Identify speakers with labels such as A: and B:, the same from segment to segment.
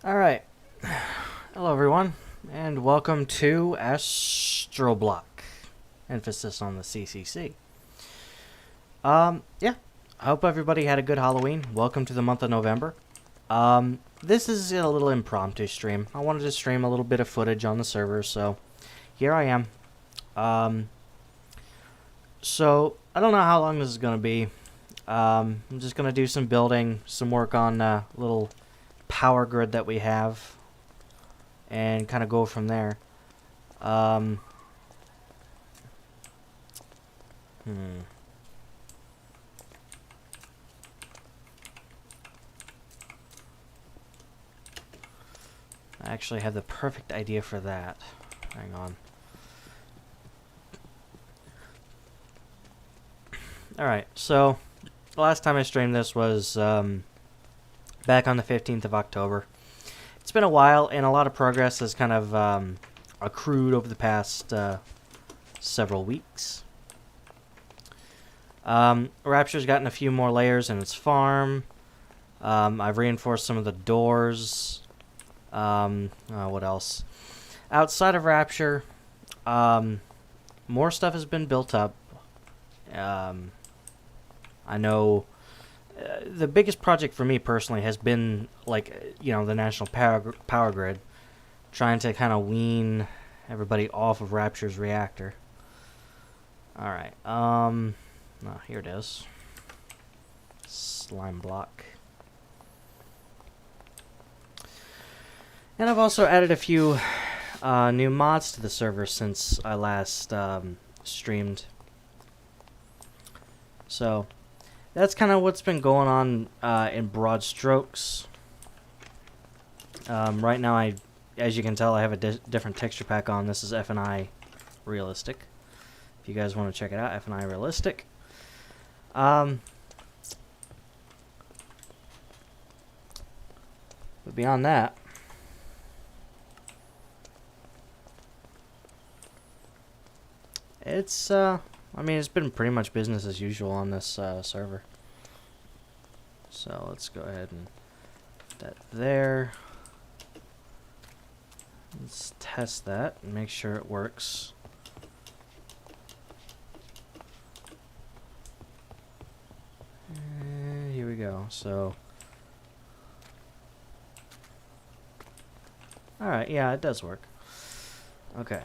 A: Alright, hello everyone, and welcome to ACCCtroBlock. Emphasis on the CCC. Yeah, I hope everybody had a good Halloween. Welcome to the month of November. This is a little impromptu stream. I wanted to stream a little bit of footage on the server, so here I am. So, I don't know how long this is going to be. I'm just going to do some building, some work on a little power grid that we have, and kind of go from there. I actually have the perfect idea for that. Hang on. Alright, so the last time I streamed this was back on the 15th of October. It's been a while, and a lot of progress has kind of accrued over the past several weeks. Rapture's gotten a few more layers in its farm. I've reinforced some of the doors. What else? Outside of Rapture, more stuff has been built up. I know the biggest project for me personally has been, like, the national power grid, trying to kind of wean everybody off of Rapture's reactor. Alright, here it is. Slime block. And I've also added a few new mods to the server since I last streamed. So that's kind of what's been going on in broad strokes. Right now, as you can tell, I have a different texture pack on. This is F&I Realistic. If you guys want to check it out, F&I Realistic. But beyond that, it's it's been pretty much business as usual on this server. So let's go ahead and put that there. Let's test that and make sure it works. And here we go. So, alright, yeah, it does work. Okay.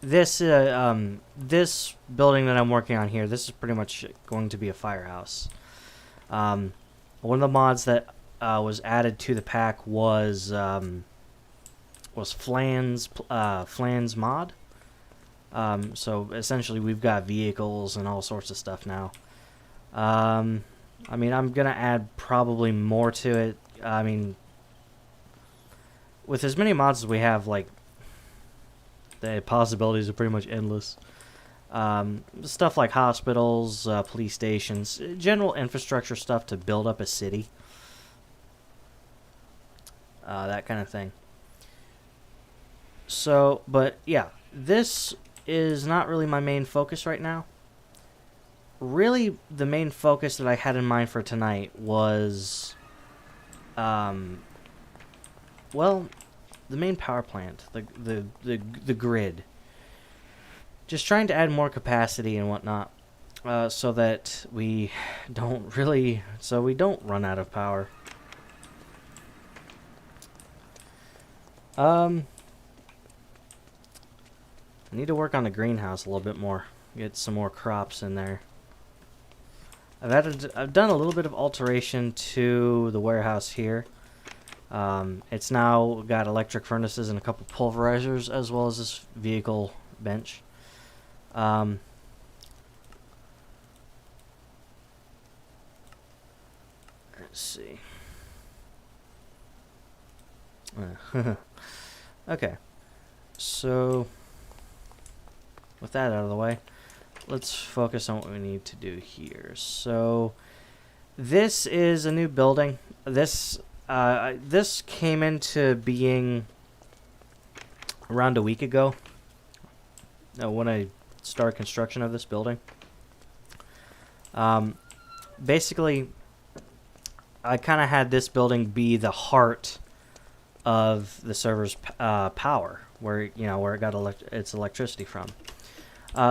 A: This this building that I'm working on here, this is pretty much going to be a firehouse. One of the mods that was added to the pack was Flan's mod. So essentially, we've got vehicles and all sorts of stuff now. I'm gonna add probably more to it. With as many mods as we have, like, the possibilities are pretty much endless. Stuff like hospitals, police stations, general infrastructure stuff to build up a city. That kind of thing. So, but yeah, this is not really my main focus right now. Really, the main focus that I had in mind for tonight was, well, the main power plant, the grid. Just trying to add more capacity and whatnot, so that we don't run out of power. I need to work on the greenhouse a little bit more. Get some more crops in there. I've done a little bit of alteration to the warehouse here. It's now got electric furnaces and a couple pulverizers, as well as this vehicle bench. Let's see. Okay. So, with that out of the way, let's focus on what we need to do here. So, this is a new building. This came into being around a week ago, when I started construction of this building. Basically, I kind of had this building be the heart of the server's power, where where it got its electricity from.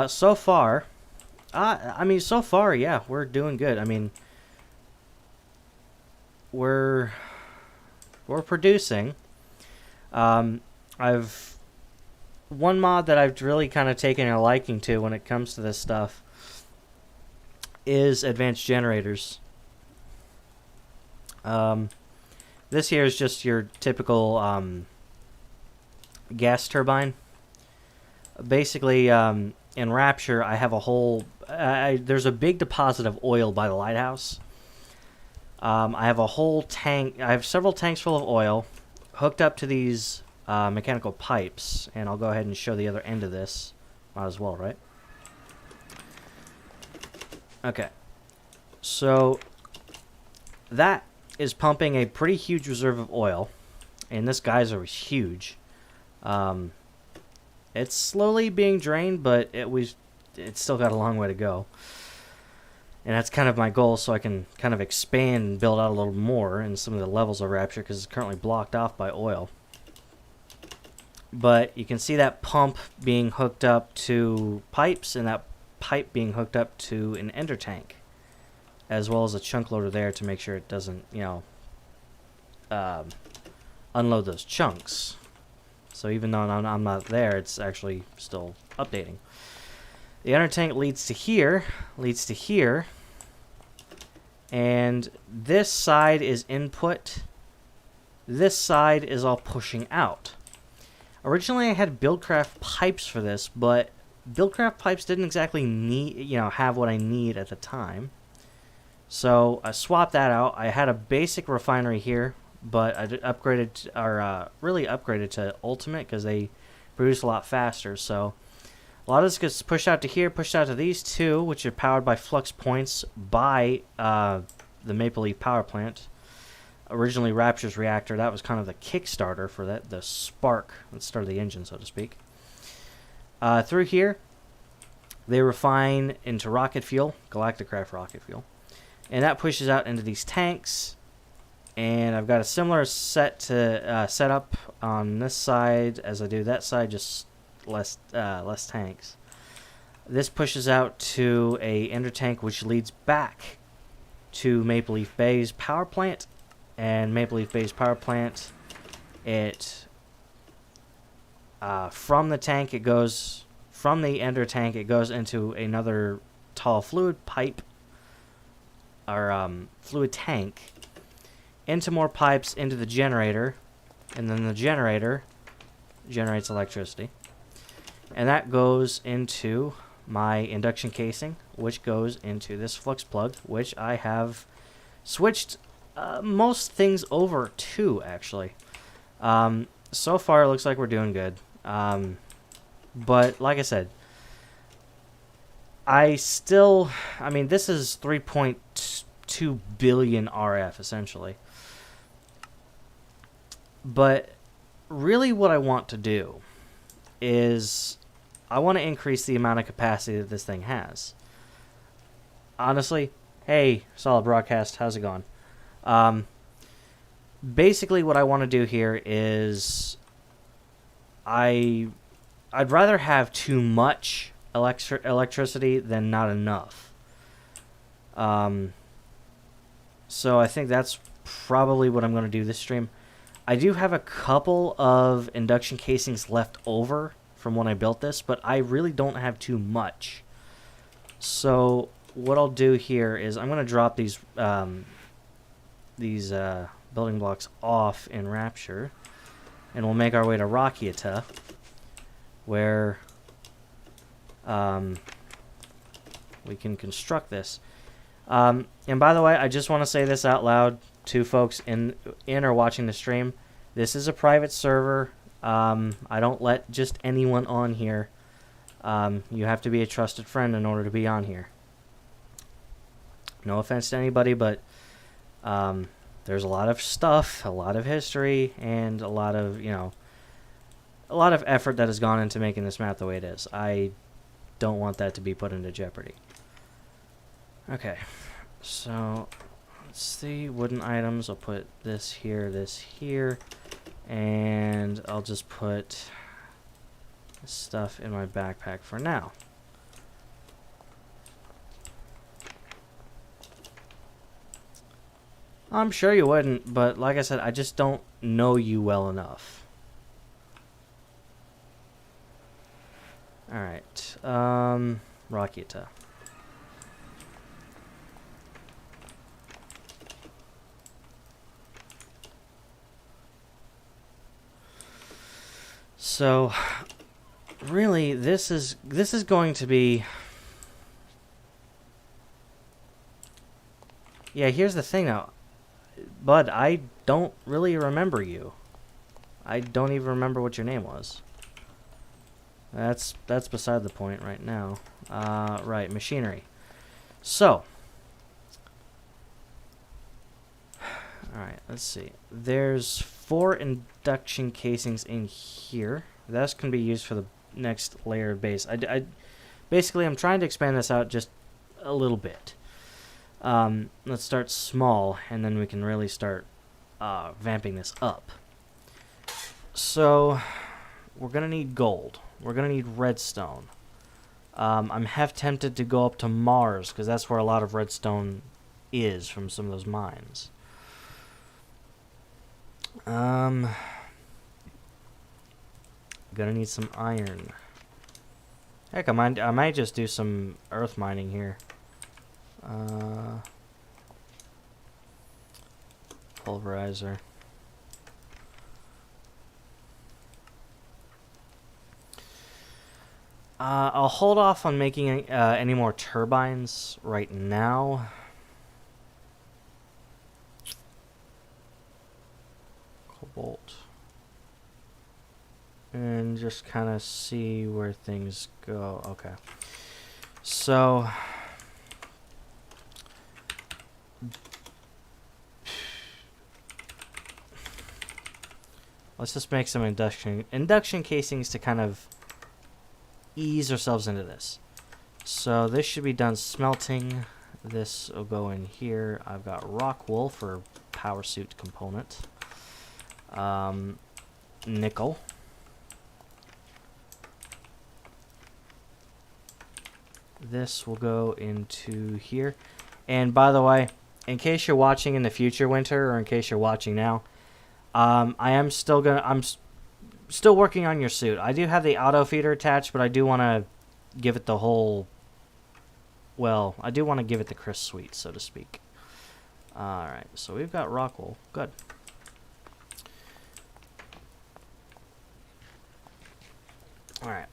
A: So far, yeah, we're doing good. I mean, we're producing. I've one mod that I've really kind of taken a liking to when it comes to this stuff is advanced generators. This here is just your typical gas turbine. Basically, in Rapture, I have a whole... there's a big deposit of oil by the lighthouse. I have a whole tank... I have several tanks full of oil hooked up to these mechanical pipes. And I'll go ahead and show the other end of this. Might as well, right? Okay. So, that is pumping a pretty huge reserve of oil. And this geyser is huge. It's slowly being drained, but it's still got a long way to go. And that's kind of my goal, so I can kind of expand and build out a little more in some of the levels of Rapture, because it's currently blocked off by oil. But you can see that pump being hooked up to pipes, and that pipe being hooked up to an ender tank, as well as a chunk loader there to make sure it doesn't, unload those chunks. So even though I'm not there, it's actually still updating. The ender tank leads to here, and this side is input. This side is all pushing out. Originally, I had Buildcraft pipes for this, but Buildcraft pipes didn't exactly have what I need at the time. So I swapped that out. I had a basic refinery here, but I really upgraded to Ultimate because they produce a lot faster. So a lot of this gets pushed out to here, pushed out to these two, which are powered by flux points by the Maple Leaf power plant. Originally Rapture's reactor, that was kind of the Kickstarter for that, the spark that started the engine, so to speak. Through here, they refine into rocket fuel, Galacticraft rocket fuel, and that pushes out into these tanks. And I've got a similar setup on this side as I do that side, just less tanks. This pushes out to a ender tank, which leads back to Maple Leaf Bay's power plant. And Maple Leaf Bay's power plant, from the tank, it goes from the ender tank, it goes into another tall fluid pipe or fluid tank, into more pipes, into the generator, and then the generator generates electricity. And that goes into my induction casing, which goes into this flux plug, which I have switched most things over to, actually. So far, it looks like we're doing good. But, like I said, this is 3.2 billion RF, essentially. But really what I want to do is I want to increase the amount of capacity that this thing has. Honestly, hey, Solid Broadcast, how's it going? Basically what I want to do here is I'd rather have too much electricity than not enough. So I think that's probably what I'm going to do this stream. I do have a couple of induction casings left over from when I built this, but I really don't have too much. So what I'll do here is I'm going to drop these building blocks off in Rapture, and we'll make our way to Rakiata, where we can construct this. And by the way, I just want to say this out loud to folks in or watching the stream. This is a private server. I don't let just anyone on here. You have to be a trusted friend in order to be on here. No offense to anybody, but there's a lot of stuff, a lot of history, and a lot of effort that has gone into making this map the way it is. I don't want that to be put into jeopardy. Okay, so Let's see, wooden items. I'll put this here, and I'll just put this stuff in my backpack for now. I'm sure you wouldn't, but like I said, I just don't know you well enough. Alright, Rakita. So, really, this is going to be... Yeah, here's the thing now. Bud, I don't really remember you. I don't even remember what your name was. That's beside the point right now. Right, machinery. So, alright, let's see. There's 4 induction casings in here. That's going to be used for the next layer of base. Basically, I'm trying to expand this out just a little bit. Let's start small, and then we can really start vamping this up. So, we're going to need gold. We're going to need redstone. I'm half tempted to go up to Mars, because that's where a lot of redstone is from some of those mines. Gonna need some iron. Heck, I might just do some earth mining here. Pulverizer. I'll hold off on making any more turbines right now. Cobalt. And just kind of see where things go. Okay. So... let's just make some induction casings to kind of ease ourselves into this. So this should be done smelting. This will go in here. I've got rock wool for power suit component. Nickel. This will go into here. And by the way, in case you're watching in the future, Winter, or in case you're watching now, I'm still working on your suit. I do have the auto feeder attached, but I do want to give it the whole... well, I do want to give it the crisp sweet, so to speak. Alright, so we've got rock wool. Good. Alright.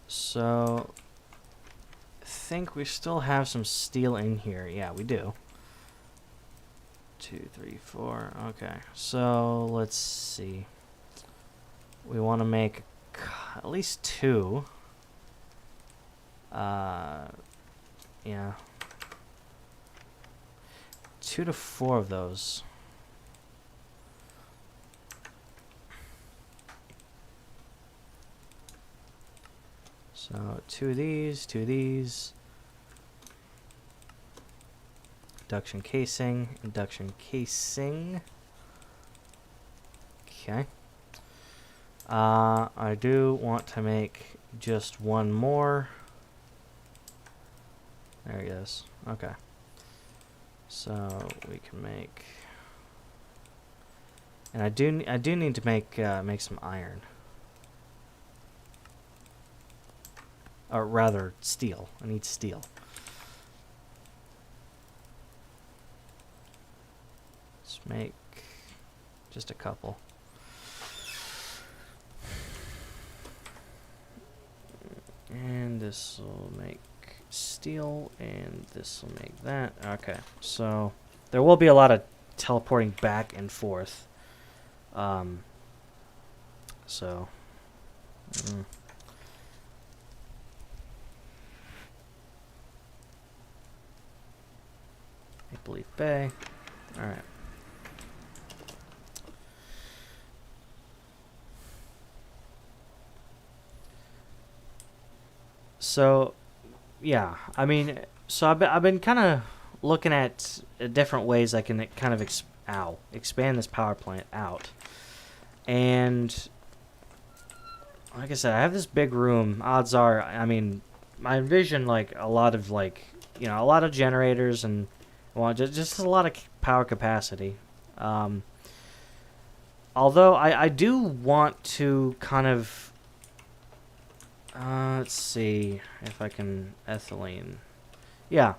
A: So... I think we still have some steel in here. Yeah, we do. 2, 3, 4. Okay, so let's see. We want to make at least 2. Yeah. 2 to 4 of those. So 2 of these, 2 of these. Induction casing, induction casing. Okay. I do want to make just one more. There he is. Okay. So we can make, and I do need to make some iron. Or rather, steel. I need steel. Let's make just a couple. And this will make steel, and this will make that. Okay, so there will be a lot of teleporting back and forth. So... Maple Leaf Bay. Alright. So, yeah, I mean, so I've been kind of looking at different ways I can kind of expand this power plant out. And like I said, I have this big room. Odds are, I mean, I envision like a lot of a lot of generators and just a lot of power capacity. Although I do want to kind of let's see if I can ethylene. Yeah.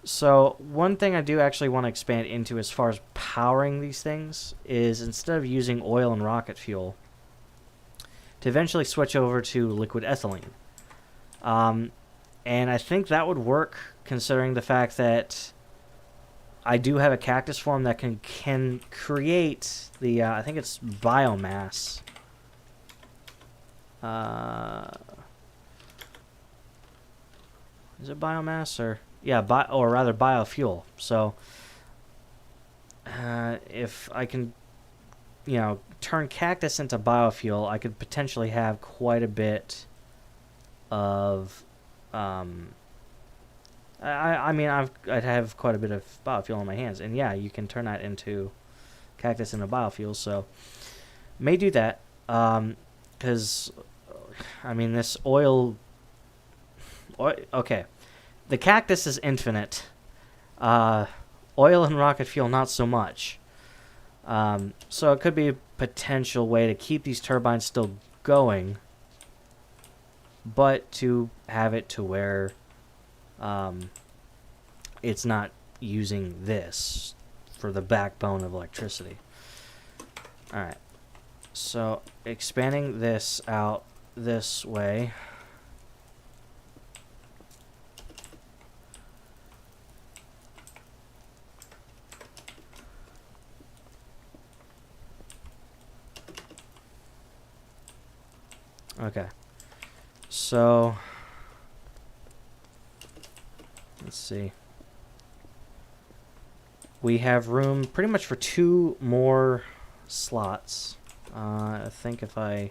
A: So one thing I do actually want to expand into as far as powering these things is instead of using oil and rocket fuel, to eventually switch over to liquid ethylene. And I think that would work considering the fact that I do have a cactus form that can create the, I think it's biomass. Is it biomass or... Yeah, or rather biofuel. So, if I can, turn cactus into biofuel, I could potentially have quite a bit of, I mean, I'd have quite a bit of biofuel on my hands, and yeah, you can turn that into cactus into biofuel. So, may do that, because, I mean, this oil. Okay. The cactus is infinite. Oil and rocket fuel, not so much. So it could be a potential way to keep these turbines still going, but to have it to where it's not using this for the backbone of electricity. Alright. So expanding this out this way. Okay, so let's see. We have room pretty much for 2 more slots. I think if do I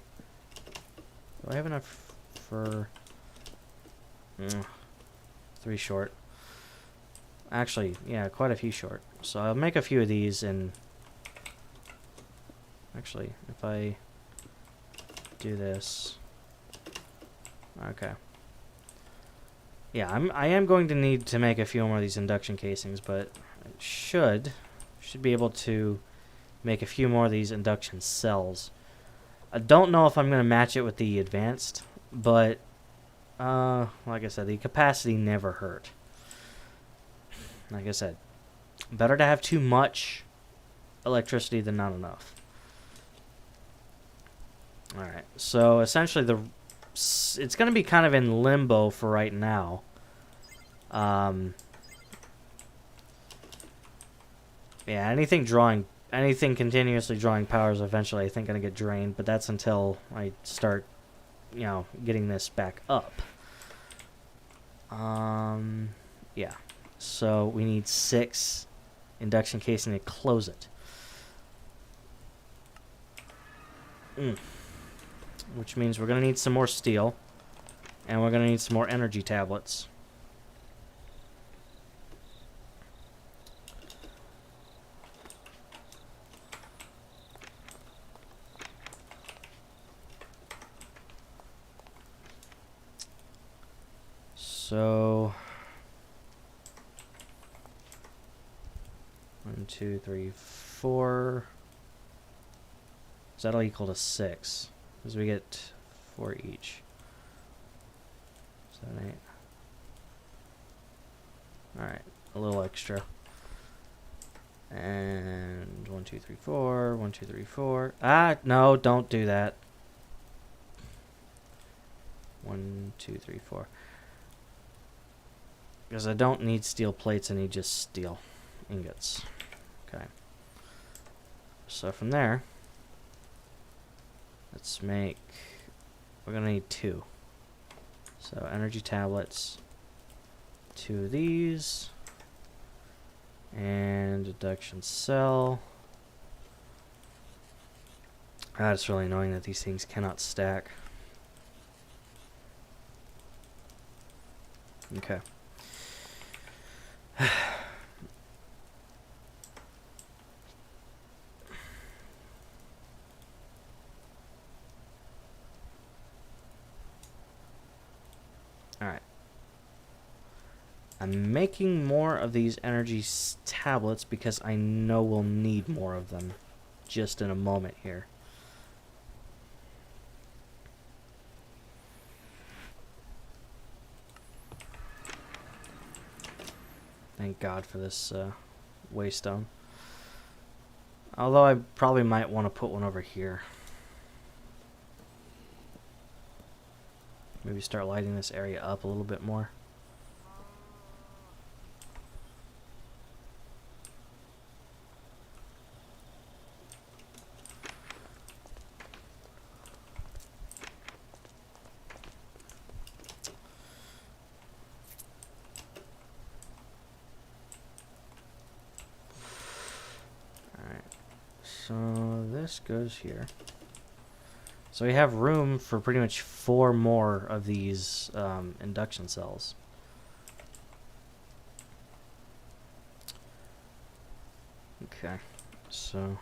A: have enough for 3 short? Actually, yeah, quite a few short. So I'll make a few of these, and actually, if I do this. Okay. Yeah, I am going to need to make a few more of these induction casings, but I should be able to make a few more of these induction cells. I don't know if I'm going to match it with the advanced, but like I said, the capacity never hurt. Like I said, better to have too much electricity than not enough. Alright, so essentially it's going to be kind of in limbo for right now. Yeah, anything continuously drawing power is eventually, I think, going to get drained, but that's until I start, getting this back up. Yeah, so we need 6 induction casing to close it. Which means we're going to need some more steel, and we're going to need some more energy tablets. So 1, 2, 3, 4. So that'll equal to 6. Because we get 4 each. 7, 8. Alright, a little extra. And 1, 2, 3, 4. 1, 2, 3, 4. Ah, no, don't do that. 1, 2, 3, 4. Because I don't need steel plates, I need just steel ingots. Okay. So from there, we're going to need 2. So energy tablets, 2 of these, and induction cell. It's really annoying that these things cannot stack. Okay. Alright. I'm making more of these energy tablets because I know we'll need more of them just in a moment here. Thank God for this waystone. Although I probably might want to put one over here. Maybe start lighting this area up a little bit more. So this goes here. So we have room for pretty much 4 more of these induction cells. Okay, so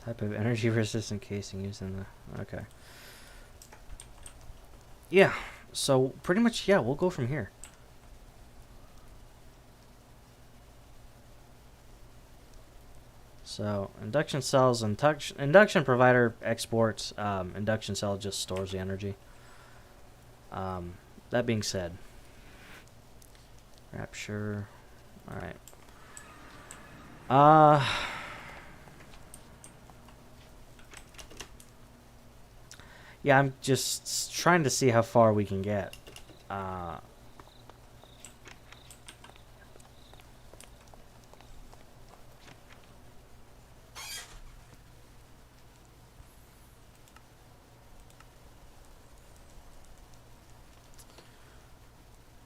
A: type of energy resistant casing used in the, okay. Yeah, so pretty much, yeah, we'll go from here. So induction cells, induction provider exports, induction cell just stores the energy. That being said, Rapture, all right. Yeah, I'm just trying to see how far we can get.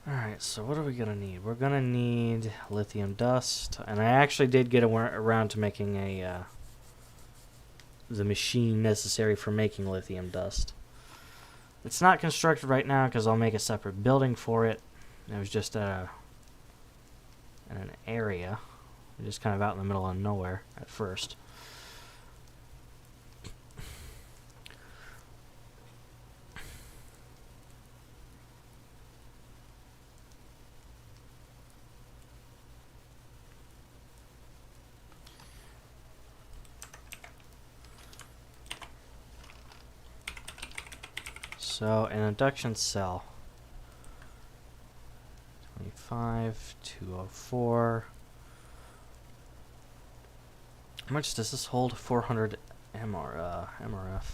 A: Alright, so what are we gonna need? We're gonna need lithium dust, and I actually did get around to making a the machine necessary for making lithium dust. It's not constructed right now because I'll make a separate building for it. It was just in an area, just kind of out in the middle of nowhere at first. So, an induction cell. 25, 204. How much does this hold? 400 MRF.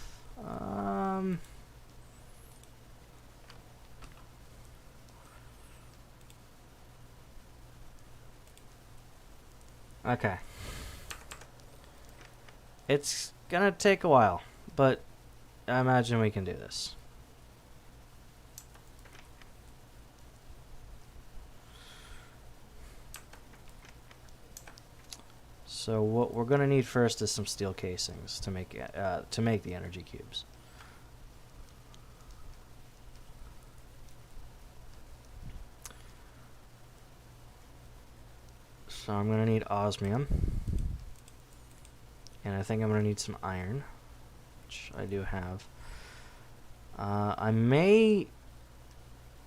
A: Okay. It's gonna take a while, but I imagine we can do this. So what we're gonna need first is some steel casings to make the energy cubes. So I'm gonna need osmium, and I think I'm gonna need some iron, which I do have. I may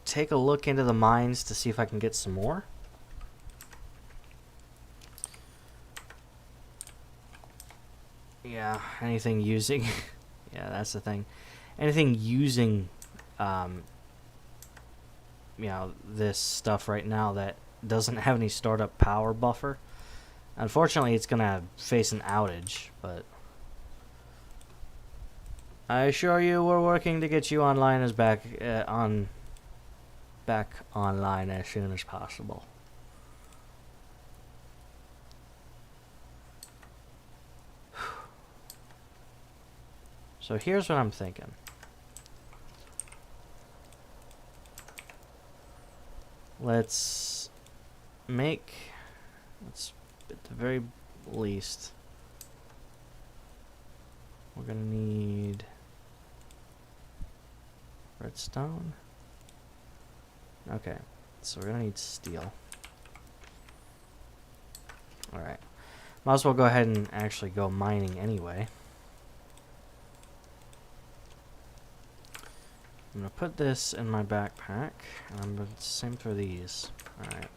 A: take a look into the mines to see if I can get some more. Yeah, anything using yeah, that's the thing. Anything using you know, this stuff right now that doesn't have any stored up power buffer. Unfortunately, it's gonna face an outage, but I assure you we're working to get you online back online as soon as possible. So here's what I'm thinking. Let's at the very least, we're gonna need redstone. Okay, so we're gonna need steel. Alright. Might as well go ahead and actually go mining anyway. I'm gonna put this in my backpack, and I'm gonna same for these. Alright.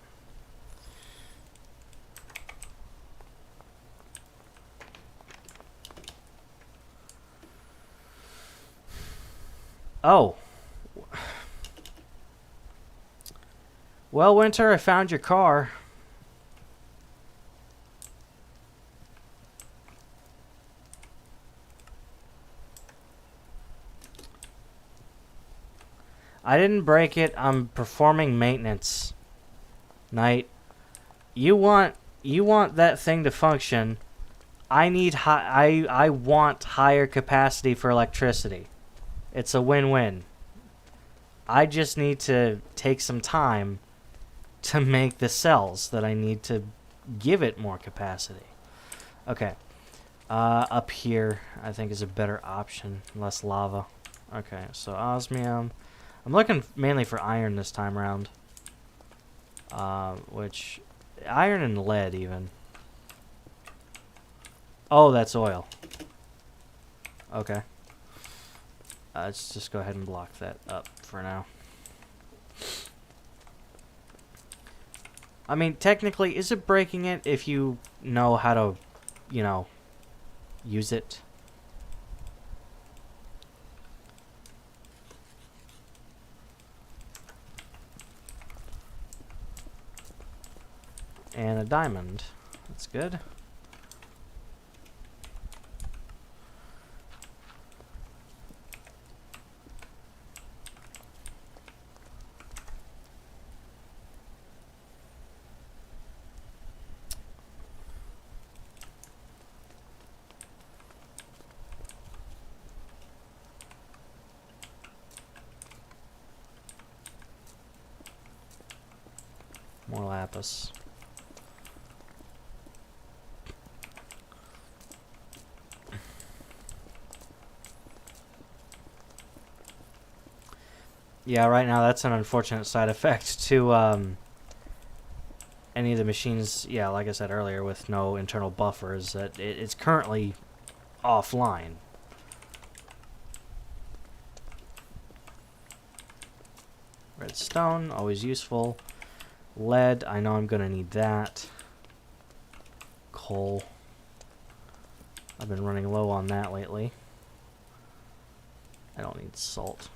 A: Oh! Well, Winter, I found your car. I didn't break it. I'm performing maintenance. Knight, you want that thing to function. I want higher capacity for electricity. It's a win-win. I just need to take some time to make the cells that I need to give it more capacity. Okay. Up here, I think is a better option. Less lava. Okay, so osmium. I'm looking mainly for iron this time around. Which... iron and lead, even. Oh, that's oil. Okay. Let's just go ahead and block that up for now. I mean, technically, is it breaking it if you know how to, you know, use it? And a diamond. That's good. More lapis. Yeah, right now that's an unfortunate side effect to any of the machines, yeah, like I said earlier, with no internal buffers, that it's currently offline. Redstone, always useful. Lead, I know I'm going to need that. Coal. I've been running low on that lately. I don't need salt.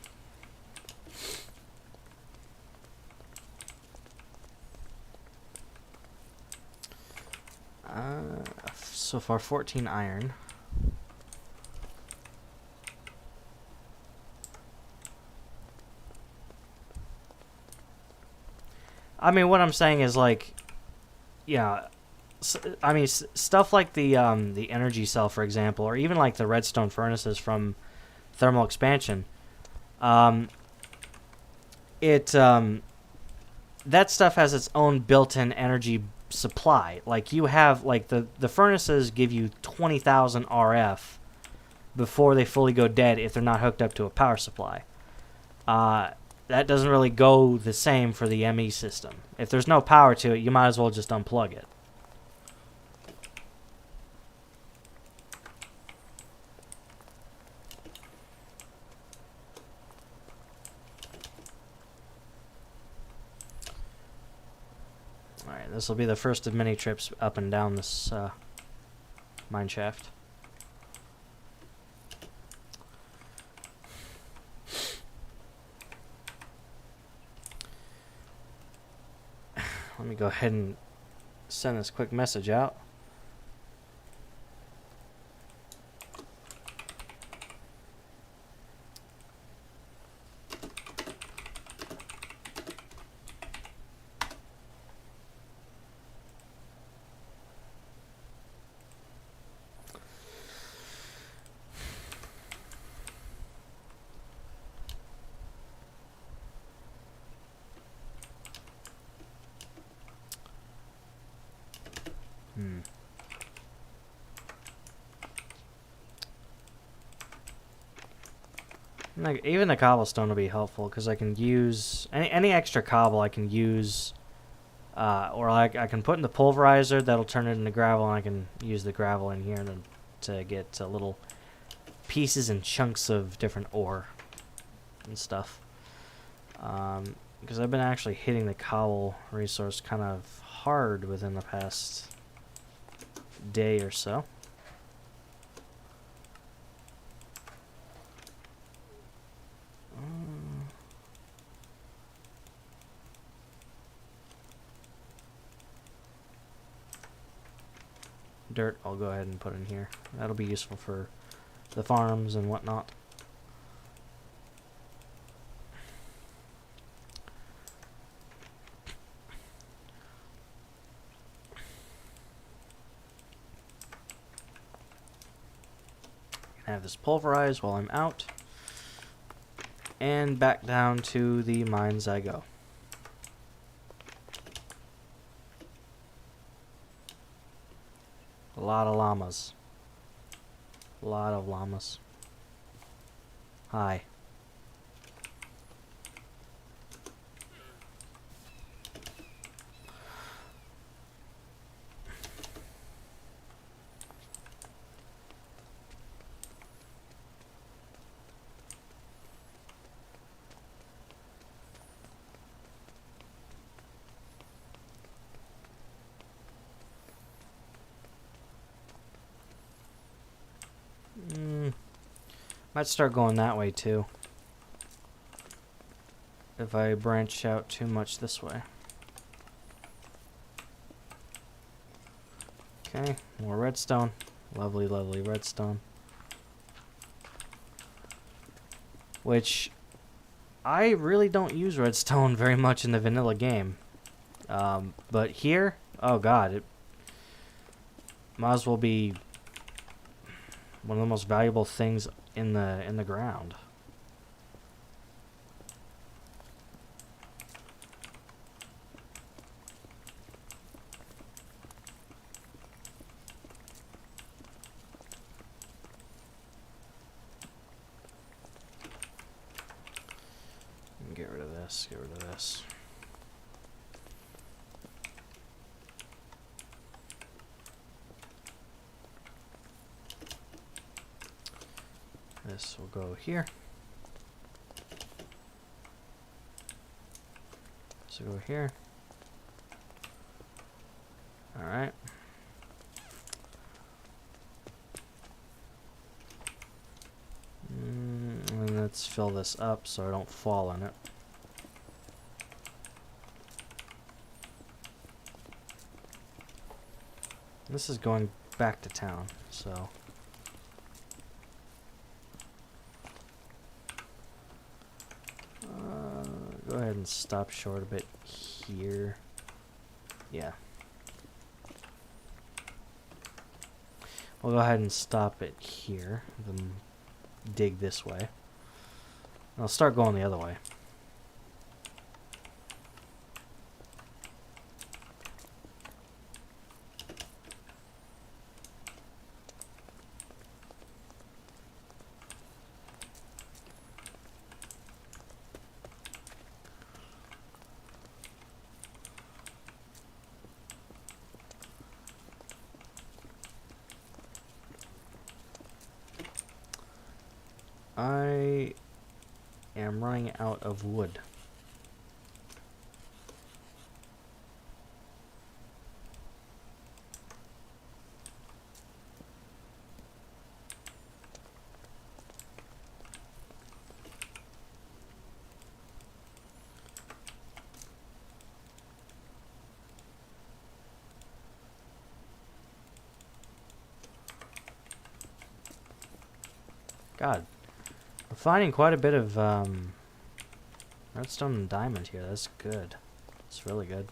A: So far 14 iron. I mean, what I'm saying is, like, yeah, I mean, stuff like the energy cell, for example, or even like the redstone furnaces from thermal expansion. That stuff has its own built-in energy supply. Like, you have, like, the furnaces give you 20,000 RF before they fully go dead if they're not hooked up to a power supply. That doesn't really go the same for the ME system. If there's no power to it, you might as well just unplug it. Alright, this will be the first of many trips up and down this mine shaft. Let me go ahead and send this quick message out. Like, even the cobblestone will be helpful because I can use any extra cobble I can use, or I can put in the pulverizer that'll turn it into gravel, and I can use the gravel in here to get little pieces and chunks of different ore and stuff. Because I've been actually hitting the cobble resource kind of hard within the past day or so. Dirt I'll go ahead and put in here. That'll be useful for the farms and whatnot. Have this pulverized while I'm out, and back down to the mines I go. A lot of llamas. A lot of llamas. Hi. Might start going that way too, if I branch out too much this way. Okay, more redstone. Lovely, lovely redstone. Which, I really don't use redstone very much in the vanilla game. But here, oh god, it might as well be one of the most valuable things in the ground. Get rid of this, get rid of this. This will go here. This will go here. Alright. And let's fill this up so I don't fall in it. This is going back to town, so... go ahead and stop short a bit here. Yeah. We'll go ahead and stop it here, then dig this way. I'll start going the other way. I am running out of wood. God. We're finding quite a bit of redstone and diamond here. That's good. It's really good.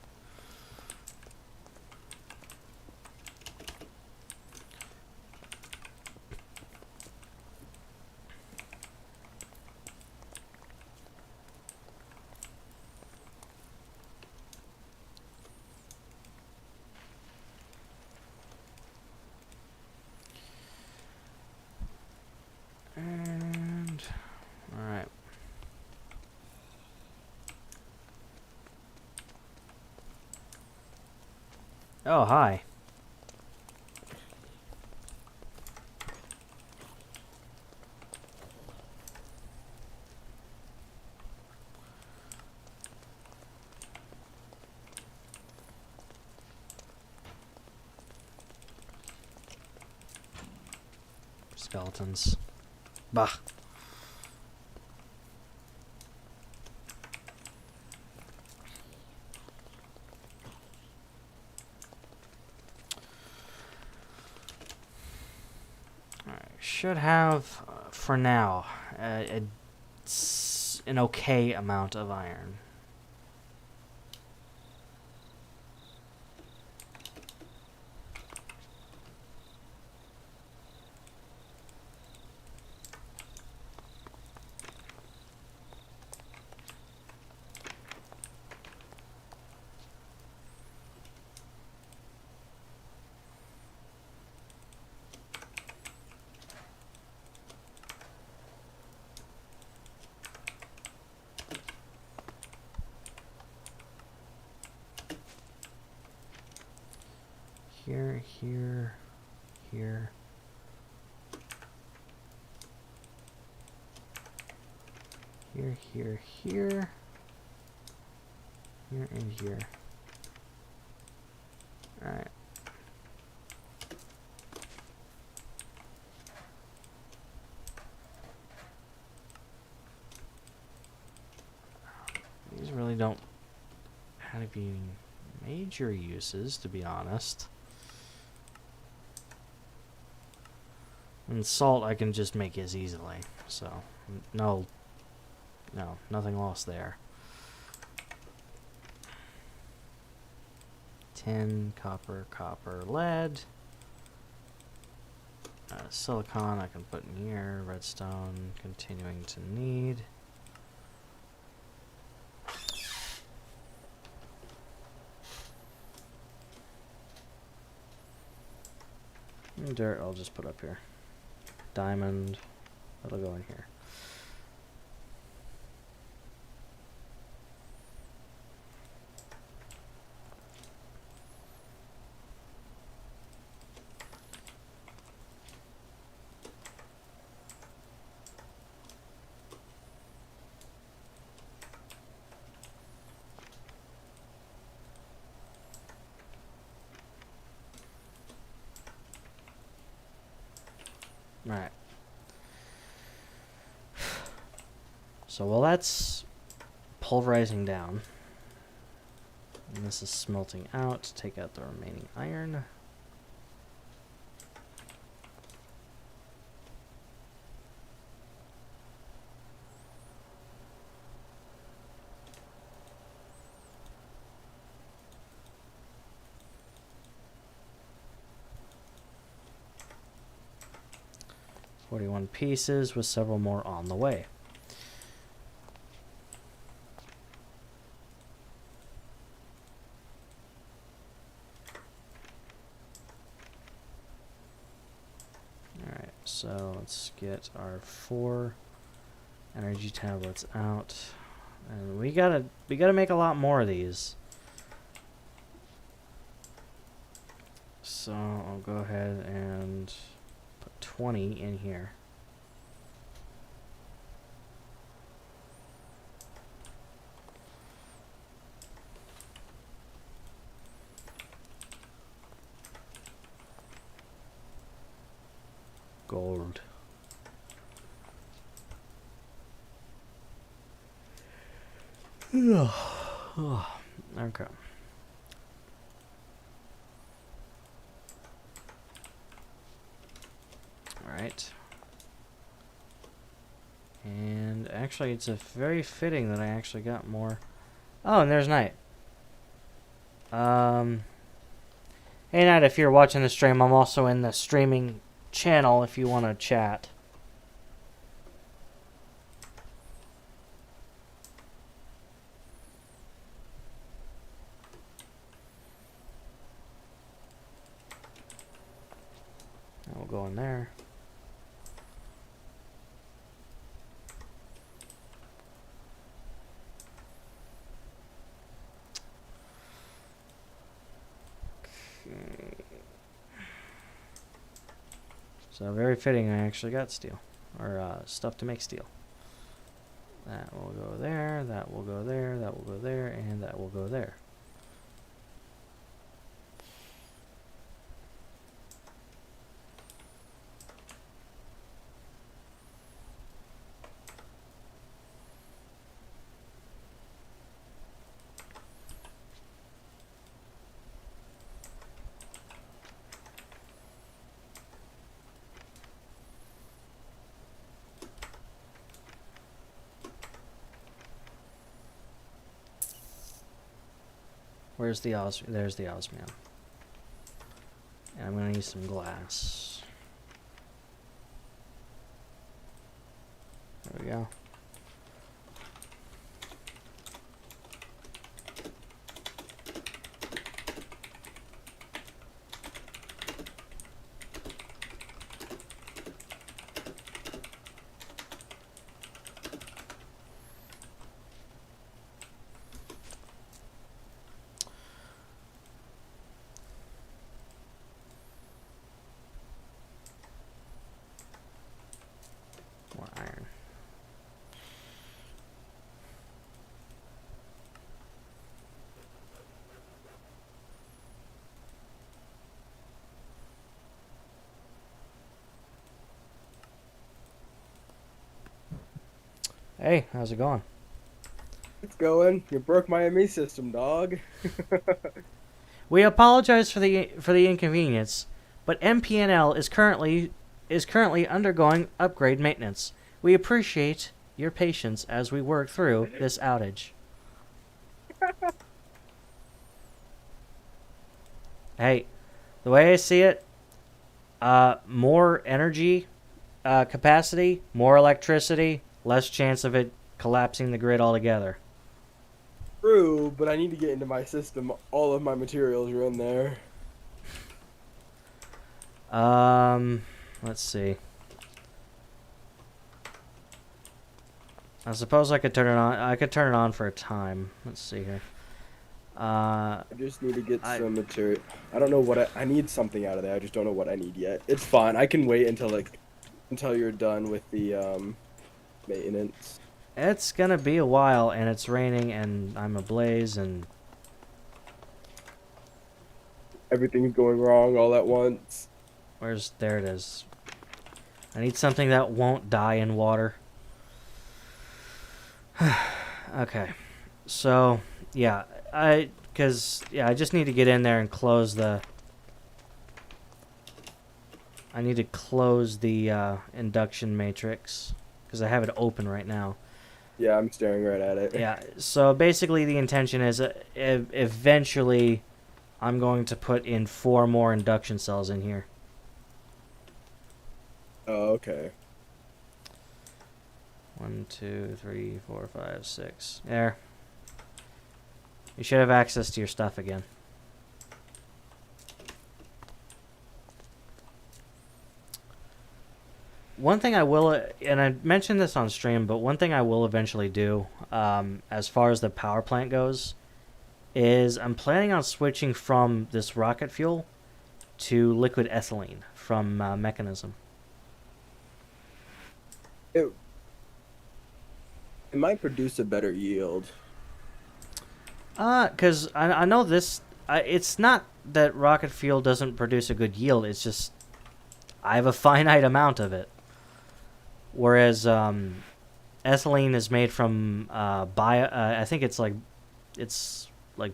A: Oh, hi. Skeletons. Bah. Should have, for now, an okay amount of iron. Here, here, here. Here, here, here. Here and here. Alright. These really don't have any major uses, to be honest. And salt I can just make as easily, so no, nothing lost there. Tin, copper, copper, lead. Silicon I can put in here. Redstone, continuing to need. And dirt I'll just put up here. Diamond, that'll go in here. Alright. So while that's pulverizing down, and this is smelting out, take out the remaining iron. .41 pieces with several more on the way. Alright, so let's get our 4 energy tablets out. And we gotta make a lot more of these. So I'll go ahead and 20 in here. Gold. Okay. Alright. And actually, it's a very fitting that I actually got more. Oh, and there's Night. Hey, Night, if you're watching the stream, I'm also in the streaming channel if you want to chat. We'll go in there. So very fitting I actually got steel. Or stuff to make steel. That will go there, that will go there, that will go there, and that will go there. Where's the osmium? There's the osmium. And I'm going to use some glass. There we go. More iron. Hey, how's it going?
B: It's going. You broke my ME system, dog.
A: We apologize for the inconvenience, but MPNL is currently undergoing upgrade maintenance. We appreciate your patience as we work through this outage. Hey, the way I see it, more energy capacity, more electricity, less chance of it collapsing the grid altogether.
B: True, but I need to get into my system. All of my materials are in there.
A: Let's see. I suppose I could turn it on. I could turn it on for a time. Let's see here.
B: I just need to get some material. I don't know what I need something out of there. I just don't know what I need yet. It's fine. I can wait until you're done with the maintenance.
A: It's gonna be a while, and it's raining, and I'm ablaze, and
B: Everything's going wrong all at once.
A: there it is. I need something that won't die in water. Okay, so yeah, I just need to get in there and close the. I need to close the induction matrix because I have it open right now.
B: Yeah, I'm staring right at it.
A: Yeah, so basically the intention is eventually I'm going to put in 4 more induction cells in here.
B: Oh, okay.
A: 1, 2, 3, 4, 5, 6. There. You should have access to your stuff again. One thing I will, and I mentioned this on stream, but one thing I will eventually do, as far as the power plant goes, is I'm planning on switching from this rocket fuel to liquid ethylene from Mechanism.
B: It might produce a better yield.
A: Because I know this, it's not that rocket fuel doesn't produce a good yield, it's just I have a finite amount of it. Whereas ethylene is made from I think it's like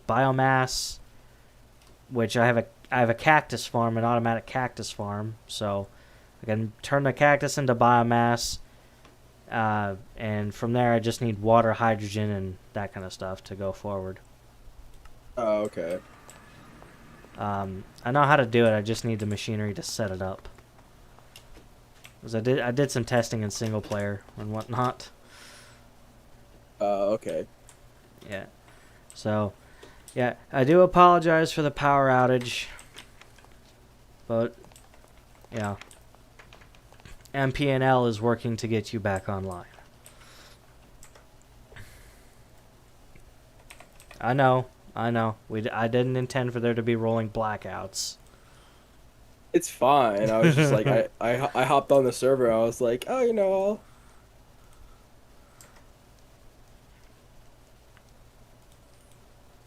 A: biomass, which I have a cactus farm, an automatic cactus farm, so I can turn the cactus into biomass, and from there I just need water, hydrogen, and that kind of stuff to go forward.
B: Oh, okay.
A: I know how to do it. I just need the machinery to set it up. Because I did some testing in single player and whatnot.
B: Okay.
A: Yeah. So, yeah, I do apologize for the power outage. But, yeah. MPNL is working to get you back online. I know. I didn't intend for there to be rolling blackouts.
B: It's fine. I was just like, I hopped on the server. I was like, oh,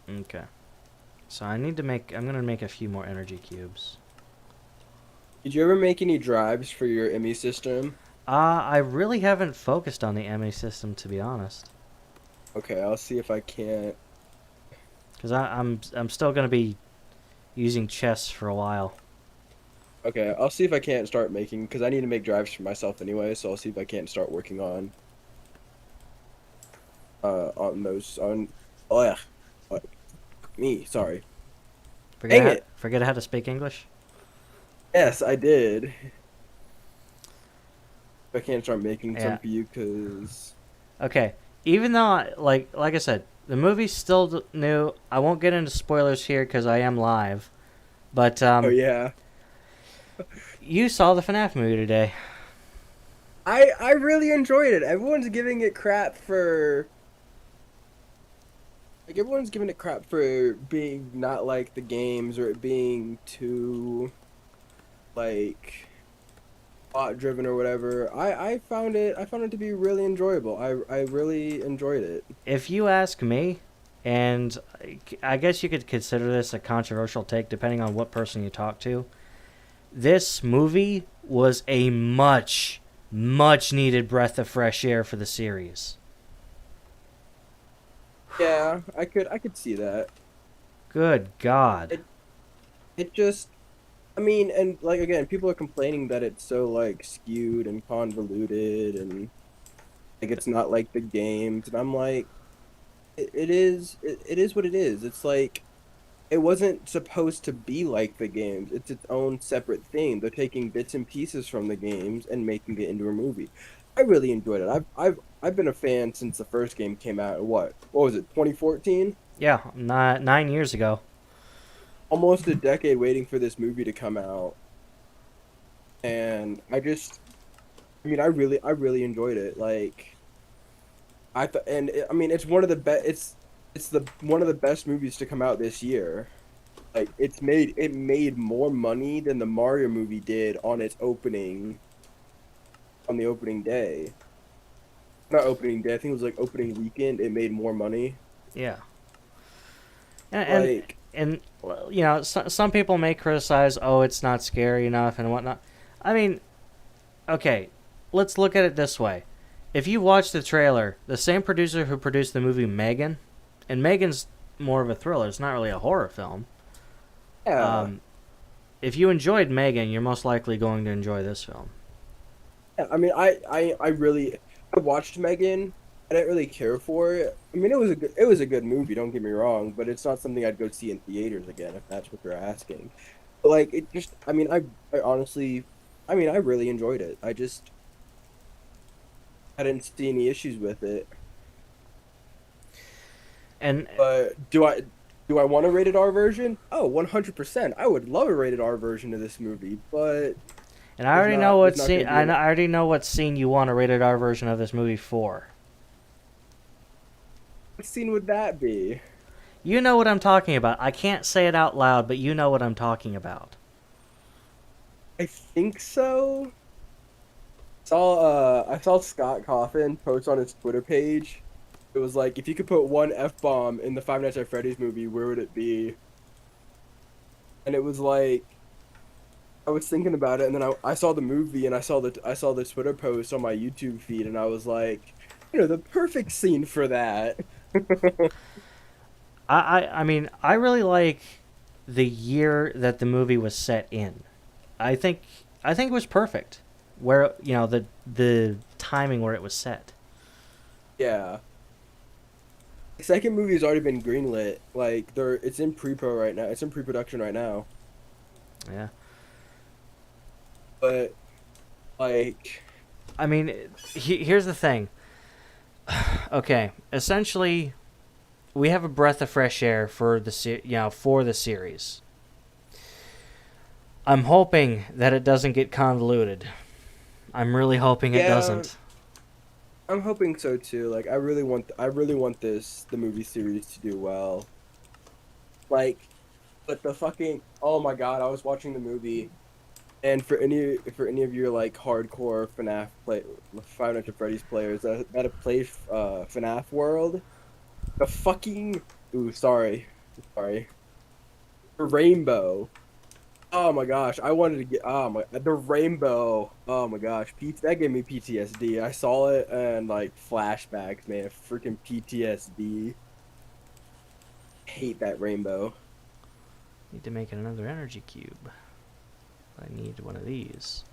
A: Okay. So I need to make. I'm gonna make a few more energy cubes.
B: did you ever make any drives for your ME system?
A: I really haven't focused on the MA system, to be honest,
B: Okay, I'll see if I can't.
A: because I'm still gonna be using chests for a while.
B: Okay, I'll see if I can't start making because I need to make drives for myself anyway. So I'll see if I can't start working on those on. Oh yeah, uh, me. Sorry. Dang it.
A: Forget how to speak English.
B: Yes, I did. I can't start making some
A: Yeah.
B: for you because.
A: Okay. Even though, like I said, the movie's still new. I won't get into spoilers here because I am live. But
B: Oh yeah.
A: you saw the FNAF movie today.
B: I really enjoyed it. Everyone's giving it crap for like everyone's giving it crap for being not like the games or it being too like plot driven or whatever. I found it to be really enjoyable. I really enjoyed it.
A: If you ask me, and I guess you could consider this a controversial take depending on what person you talk to, this movie was a much needed breath of fresh air for the series.
B: Yeah, I could see that.
A: Good God.
B: It it just I mean, and like again, people are complaining that it's so like skewed and convoluted and like it's not like the games, and I'm like, it is what it is. It's like it wasn't supposed to be like the games. It's its own separate thing. They're taking bits and pieces from the games and making it into a movie. I really enjoyed it. I've been a fan since the first game came out. What was it? 2014?
A: Yeah, 9 years ago.
B: Almost a decade waiting for this movie to come out, and I mean, I really enjoyed it. Like I mean, it's one of the best. It's the one of the best movies to come out this year. Like it made more money than the Mario movie did on the opening day. Not opening day. I think it was like opening weekend. It made more money.
A: Yeah. And,
B: Like
A: and well, you know, some people may criticize, oh, it's not scary enough and whatnot. I mean, okay, let's look at it this way. If you watch the trailer, the same producer who produced the movie Megan, and Megan's more of a thriller, it's not really a horror film.
B: yeah.
A: If you enjoyed Megan, you're most likely going to enjoy this film.
B: Yeah, I mean, I watched Megan. I didn't really care for it. I mean, it was a good movie. Don't get me wrong, but it's not something I'd go see in theaters again if that's what you're asking. But like, it just, I honestly, I really enjoyed it. I didn't see any issues with it.
A: And
B: But do I want a rated R version? Oh, 100%. I would love a rated R version of this movie, but
A: and I already know what
B: there's not
A: scene.
B: gonna be
A: I already know what scene you want a rated R version of this movie for.
B: what scene would that be?
A: You know what I'm talking about. I can't say it out loud, but you know what I'm talking about.
B: I think so. I saw Scott Coffin post on his Twitter page. It was like, if you could put one F bomb in the Five Nights at Freddy's movie, where would it be? And it was like, I was thinking about it, and then I saw the movie, and I saw the Twitter post on my YouTube feed, and I was like, the perfect scene for that.
A: I mean, I really like the year that the movie was set in. I think it was perfect. Where the timing where it was set.
B: Yeah. The second movie has already been greenlit. Like it's in pre-pro right now. It's in pre-production right now.
A: Yeah.
B: But like,
A: I mean, here's the thing. Okay, essentially, we have a breath of fresh air for for the series. I'm hoping that it doesn't get convoluted. I'm really hoping it
B: yeah,
A: doesn't.
B: I'm hoping so too. Like I really want the movie series to do well. Like, but the fucking oh my god, I was watching the movie And for any of your like hardcore FNAF play Five Nights at Freddy's players that have played FNAF World, the fucking sorry, the rainbow. Oh my gosh, I wanted to get the rainbow. Oh my gosh, that gave me PTSD. I saw it and like flashbacks, man. Freaking PTSD. Hate that rainbow.
A: Need to make another energy cube. I need one of these.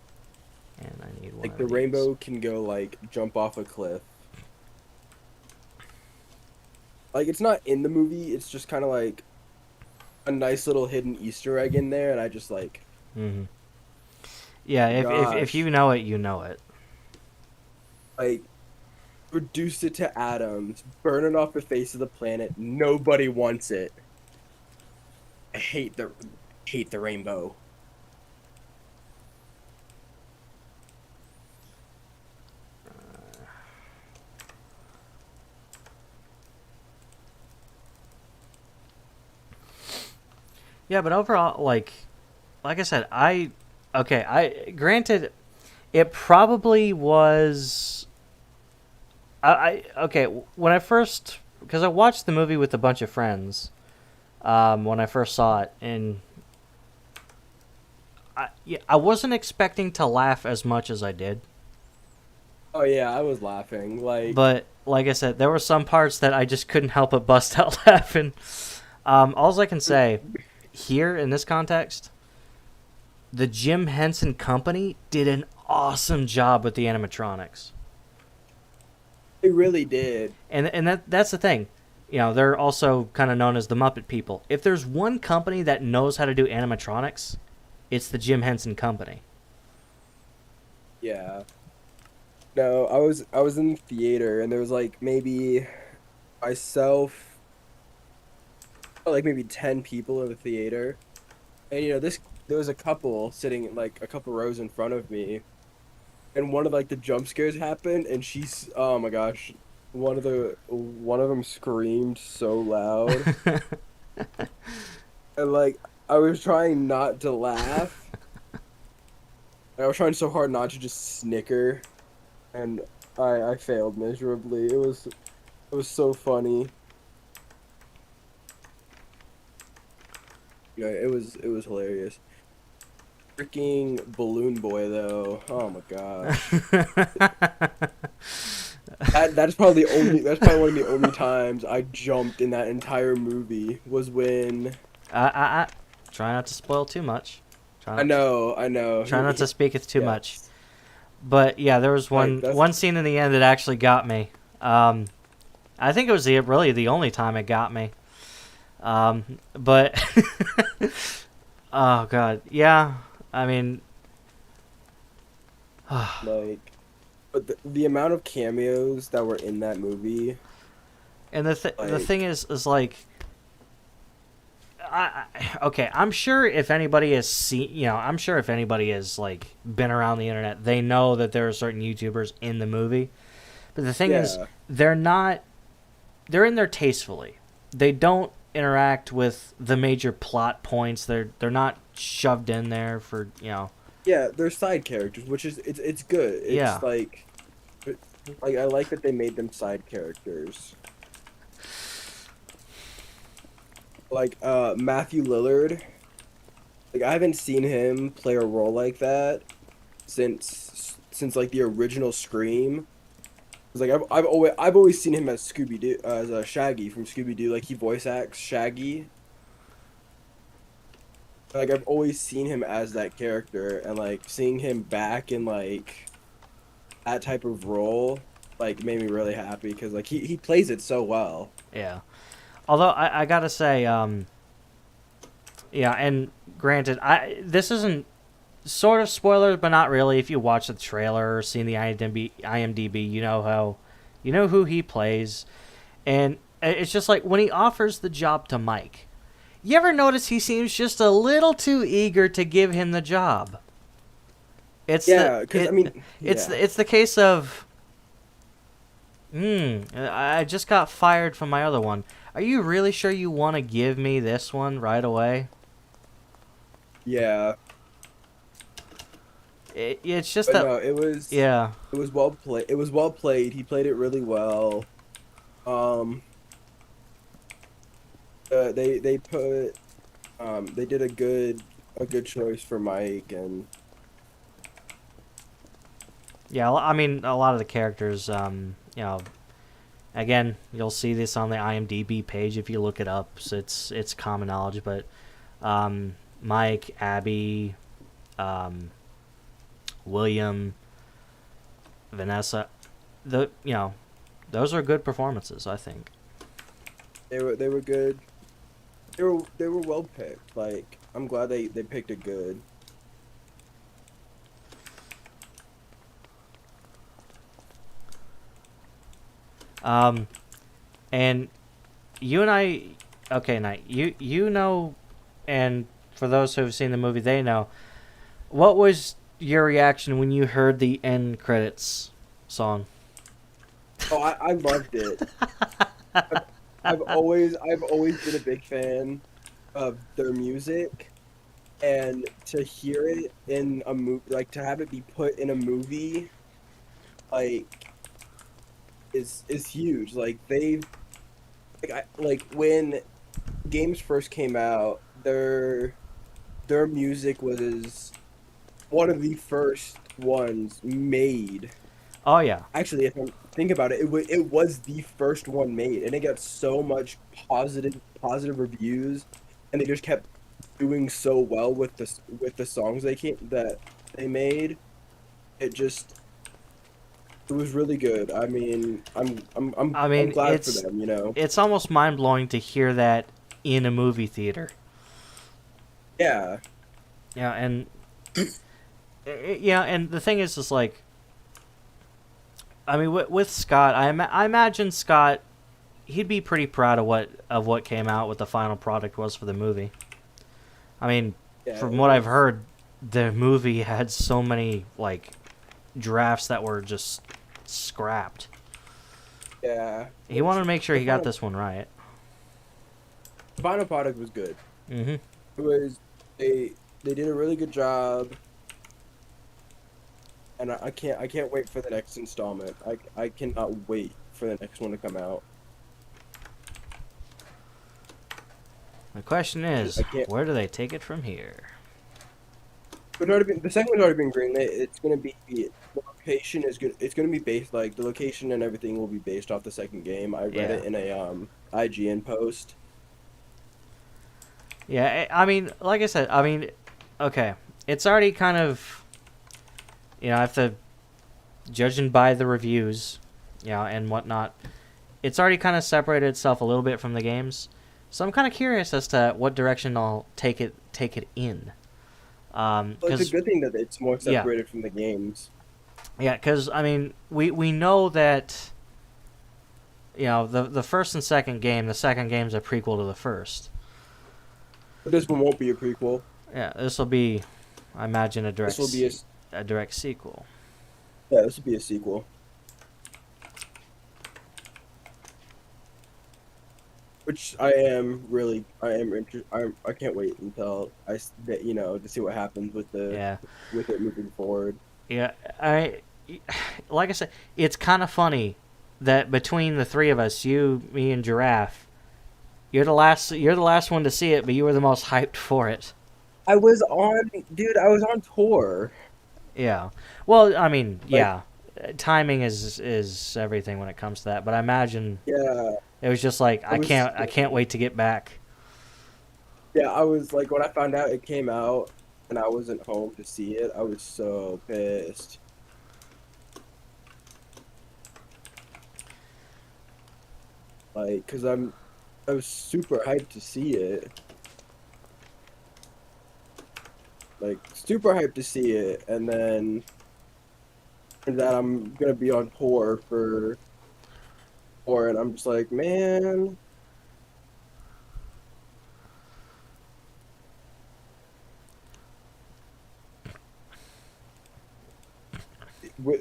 A: And I need one
B: Like
A: of
B: the
A: these.
B: rainbow can go like jump off a cliff. Like it's not in the movie, it's just kind of like a nice little hidden Easter egg in there, and I just like.
A: Mm-hmm. Yeah, if you know it, you know it.
B: Like, reduce it to atoms, burn it off the face of the planet. Nobody wants it. I hate the rainbow.
A: Yeah, but overall, like I said, granted, it probably was. Okay, when I first, because I watched the movie with a bunch of friends, when I first saw it, and I wasn't expecting to laugh as much as I did.
B: Oh yeah, I was laughing.
A: But like I said, there were some parts that I just couldn't help but bust out laughing. All I can say here in this context, the Jim Henson Company did an awesome job with the animatronics.
B: They really did.
A: And that's the thing. You know, they're also kind of known as the Muppet People. If there's one company that knows how to do animatronics, it's the Jim Henson Company.
B: Yeah. No, I was in the theater, and there was like maybe myself, like maybe 10 people in the theater, and there was a couple sitting like a couple rows in front of me, and one of like the jump scares happened, and oh my gosh, one of them screamed so loud, and like I was trying not to laugh. I was trying so hard not to just snicker, and I failed miserably. It was so funny. Yeah, it was hilarious. Freaking Balloon Boy though. Oh my gosh. That's probably one of the only times I jumped in that entire movie was when
A: Try not to spoil too much.
B: I know.
A: Try not to speak it too
B: Yes.
A: much. But yeah, there was one scene in the end that actually got me. I think it was really the only time it got me. But oh god, yeah. I mean,
B: like, but the amount of cameos that were in that movie.
A: and the thing is like, I'm sure if anybody has seen, I'm sure if anybody has like been around the internet, they know that there are certain YouTubers in the movie. But the thing is, they're in there tastefully. They don't interact with the major plot points. They're not shoved in there for.
B: Yeah, they're side characters, which is it's good. It's like I like that they made them side characters. Like Matthew Lillard, like I haven't seen him play a role like that since like the original Scream. It's like I've always seen him as Scooby-Doo, as Shaggy from Scooby-Doo. Like he voice acts Shaggy. Like I've always seen him as that character, and like seeing him back in like that type of role like made me really happy because like he plays it so well.
A: Yeah. Although I gotta say, yeah, and granted, this isn't sort of spoilers, but not really. If you watch the trailer or seen the IMDb, you know who he plays, and it's just like when he offers the job to Mike. You ever notice he seems just a little too eager to give him the job? It's the case of, I just got fired from my other one. Are you really sure you want to give me this one right away?
B: Yeah.
A: It's just
B: But
A: that,
B: no,
A: yeah.
B: it was well played. It was well played. He played it really well. Um, they put they did a good choice for Mike, and
A: Yeah, I mean, a lot of the characters, again, you'll see this on the IMDb page if you look it up. So it's common knowledge, but Mike, Abby, um, William, Vanessa, those are good performances, I think.
B: they were good. They were well picked. Like I'm glad they picked it good.
A: Um, and you and I, okay, Knight, you know, and for those who have seen the movie, they know. What was your reaction when you heard the end credits song?
B: Oh, I loved it. I've, I've always been a big fan of their music, and to hear it in a movie, like to have it be put in a movie, like is huge. Like they've like when games first came out, their music was one of the first ones made.
A: Oh yeah,
B: Actually, if I think about it, it was the first one made, and it got so much positive reviews, and they just kept doing so well with the songs that they made. It just it was really good. I mean,
A: I
B: I'm
A: mean,
B: glad for them, you know.
A: it's almost mind blowing to hear that in a movie theater.
B: Yeah,
A: Yeah, and yeah, and the thing is like, I mean, with Scott, I imagine Scott, he'd be pretty proud of what came out, what the final product was for the movie. I mean,
B: yeah,
A: from
B: it
A: what I've
B: was.
A: heard, the movie had so many like drafts that were just scrapped.
B: Yeah,
A: He wanted to make sure
B: the
A: he got
B: final
A: this one right.
B: the final product was good.
A: Hmm.
B: It was they did a really good job, and I can't wait for the next installment. I cannot wait for the next one to come out.
A: The question is,
B: I can't.
A: where do they take it from here?
B: The second one's already been greenlit. It's gonna be the location is good. It's gonna be based like the location and everything will be based off the second game. I read
A: Yeah.
B: it in a IGN post.
A: Yeah, I mean, like I said, I mean, okay, it's already kind of, I have to, judging by the reviews, and whatnot, it's already kind of separated itself a little bit from the games. So I'm kind of curious as to what direction I'll take it in.
B: Well, it's a
A: Because
B: good thing that it's more
A: yeah,
B: separated from the games.
A: yeah, because I mean, we know that the first and second game, the second game's a prequel to the first.
B: But this one won't be a prequel.
A: Yeah, this will be, I imagine,
B: This will be
A: a direct sequel.
B: yeah, this will be a sequel. Which I am interested. I can't wait until you know to see what happens
A: Yeah,
B: with it moving forward.
A: yeah. Like I said, it's kind of funny that between the three of us, you, me, and Giraffe, you're the last one to see it, but you were the most hyped for it.
B: Dude, I was on tour.
A: Yeah. Well, I mean,
B: Like,
A: yeah. Timing is everything when it comes to that. But I imagine
B: yeah,
A: it was just like
B: I was,
A: I can't wait to get back.
B: yeah, I was like, when I found out it came out and I wasn't home to see it, I was so pissed. Like, I was super hyped to see it. Like, super hyped to see it, and then that I'm gonna be on tour for it. I'm just like, man,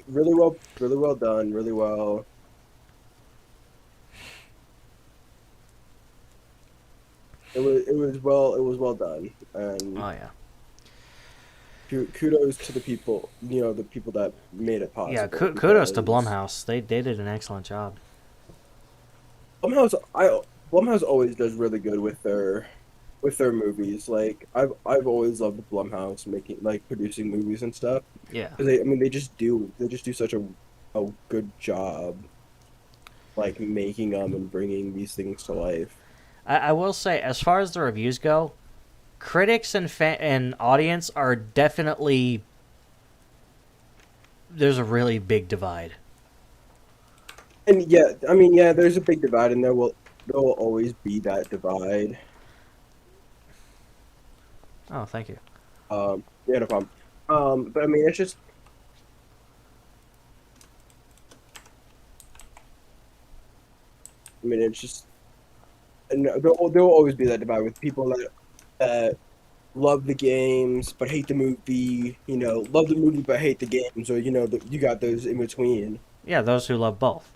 B: really well done, really well. It was well done, and
A: Oh yeah.
B: kudos to the people, the people that made it
A: Yeah,
B: possible
A: kudos to
B: because
A: Blumhouse. They did an excellent job.
B: Blumhouse I Blumhouse always does really good with their movies. Like I've always loved Blumhouse making like producing movies and stuff
A: Yeah.
B: because they just do such a good job like making them and bringing these things to life.
A: I will say, as far as the reviews go, critics and audience are definitely, there's a really big divide.
B: And yeah, I mean, yeah, there's a big divide, and there will always be that divide.
A: Oh, thank you.
B: Yeah, no problem. But I mean, it's just, I mean, it's just, and there will always be that divide with people that love the games but hate the movie. Love the movie but hate the games, or you got those in between.
A: Yeah, those who love both.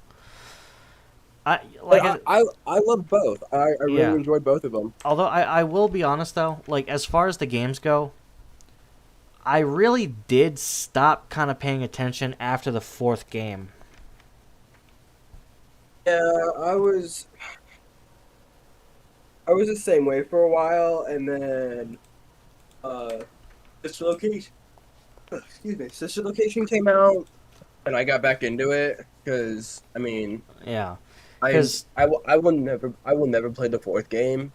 A: I
B: But
A: like it.
B: I love both. I really
A: Yeah.
B: enjoyed both of them.
A: Although I will be honest though, like as far as the games go, I really did stop kind of paying attention after the fourth game.
B: Yeah, I was the same way for a while, and then uh, Sister Location, excuse me, Sister Location came out, and I got back into it because I mean,
A: Yeah, because
B: I will never play the fourth game.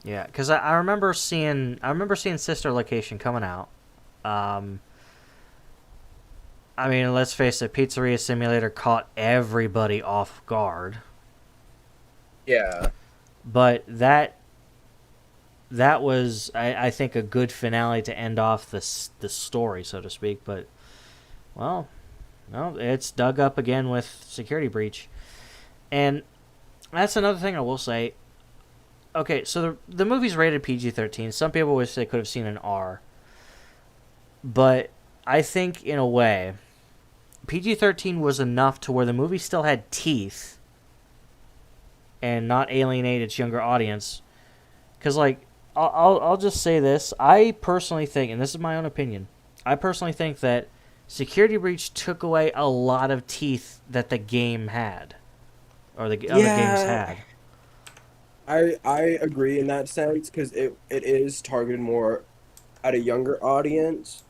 A: I remember seeing Sister Location coming out. Um, I mean, let's face it, Pizzeria Simulator caught everybody off guard.
B: Yeah,
A: But that was, I think, a good finale to end off the story, so to speak. But, well, no, it's dug up again with Security Breach. And that's another thing I will say. Okay, so the movie's rated PG-13. Some people wish they could have seen an R. But I think, in a way, PG-13 was enough to where the movie still had teeth and not alienate its younger audience. Because, like, I'll just say this. I personally think, and this is my own opinion, I personally think that Security Breach took away a lot of teeth that the game had, or the other games had.
B: I agree in that sense because it is targeted more at a younger audience,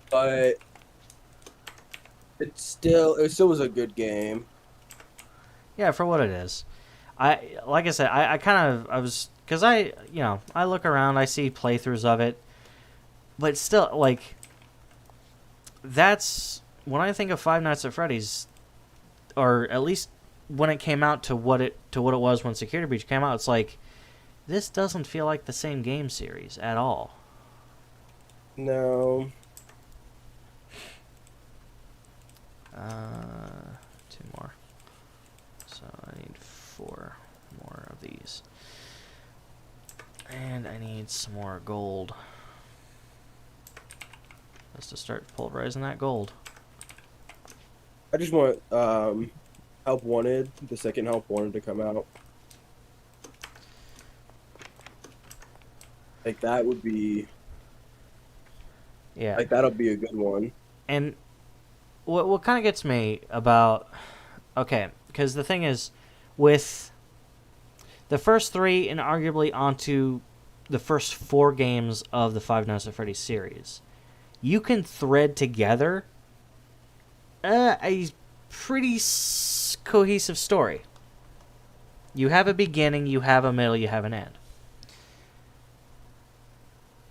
B: but it still was a good game.
A: Yeah, for what it is. Like I said, I was, because I look around, I see playthroughs of it, but still, like, that's when I think of Five Nights at Freddy's, or at least when it came out to what it was when Security Breach came out. It's like, this doesn't feel like the same game series at all.
B: No.
A: Two more. So I need 4 more of these. And I need some more gold. Just to start pulverizing that gold.
B: I just want Help Wanted, the second Help Wanted to come out. Like that would be
A: Yeah.
B: like that'll be a good one.
A: And what kind of gets me about, okay, because the thing is, with the first 3 and arguably onto the first 4 games of the Five Nights at Freddy's series, you can thread together a pretty cohesive story. You have a beginning, you have a middle, you have an end.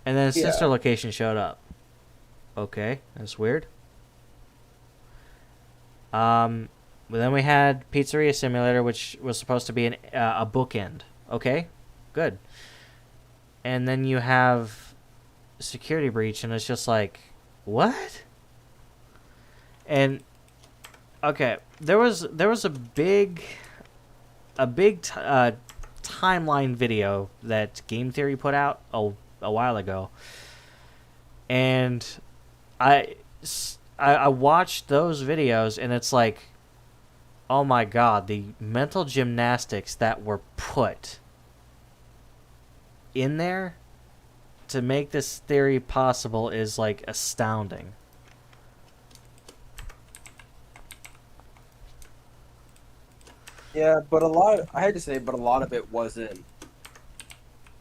A: And then Sister Location showed up. Okay, that's weird. But then we had Pizzeria Simulator, which was supposed to be a bookend. Okay, good. And then you have Security Breach, and it's just like, what? And okay, there was a big timeline video that Game Theory put out a while ago, and I watched those videos, and it's like, oh my god, the mental gymnastics that were put in there to make this theory possible is like astounding.
B: Yeah, but I had to say, but a lot of it wasn't.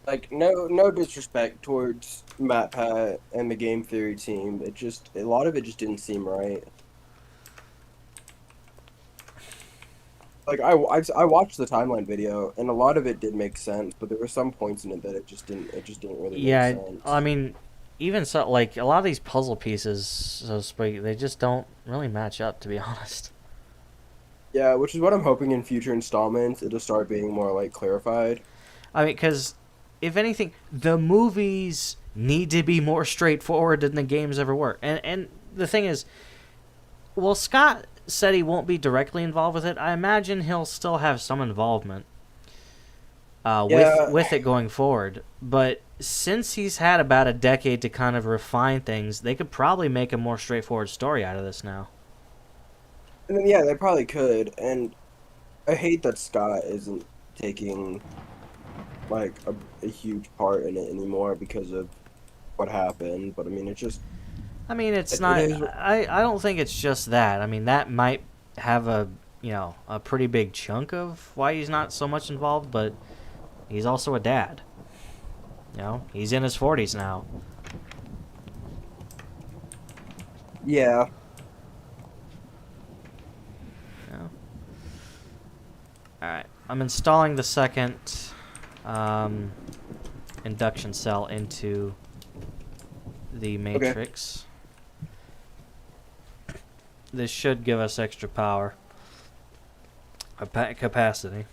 B: Like, no disrespect towards MatPat and the game theory team. A lot of it just didn't seem right. Like, I watched the timeline video, and a lot of it did make sense, but there were some points in it that it just didn't really make
A: Yeah,
B: sense.
A: I mean, even so, like a lot of these puzzle pieces, so to speak, they just don't really match up, to be honest.
B: Yeah, which is what I'm hoping in future installments it'll start being more like clarified.
A: I mean, because if anything, the movies need to be more straightforward than the games ever were. And the thing is, well, Scott said he won't be directly involved with it. I imagine he'll still have some involvement
B: Yeah,
A: with it going forward. But since he's had about a decade to kind of refine things, they could probably make a more straightforward story out of this now.
B: and then yeah, they probably could. And I hate that Scott isn't taking like a huge part in it anymore because of what happened. But I mean,
A: I mean, it's
B: it
A: not.
B: is.
A: I don't think it's just that. I mean, that might have a pretty big chunk of why he's not so much involved, but he's also a dad. He's in his 40s now.
B: Yeah.
A: All right, I'm installing the second induction cell into the matrix. Okay. This should give us extra power capacity.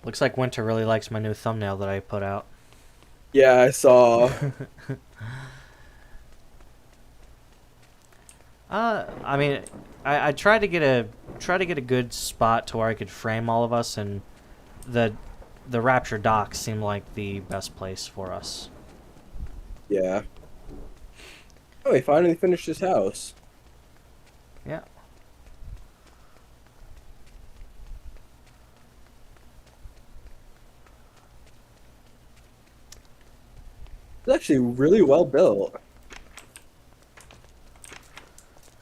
A: Looks like Winter really likes my new thumbnail that I put out.
B: Yeah, I saw.
A: I mean, I tried to get a good spot to where I could frame all of us, and the Rapture docks seemed like the best place for us.
B: Yeah. Oh, he finally finished his house.
A: Yeah.
B: It's actually really well built.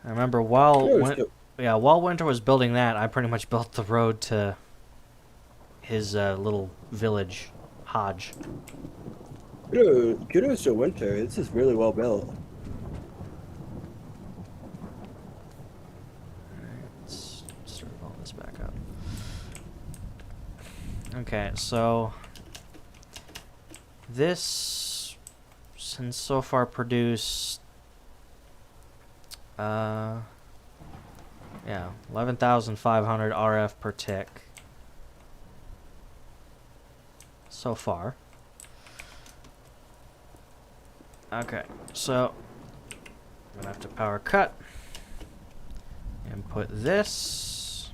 A: I remember while Winter was building that, I pretty much built the road to his little village, Hodge.
B: Kudos to Winter. This is really well built.
A: Let's start all this back up. Okay, so this since so far produced 11,500 RF per tick so far. Okay, so I'm gonna have to power cut and put this,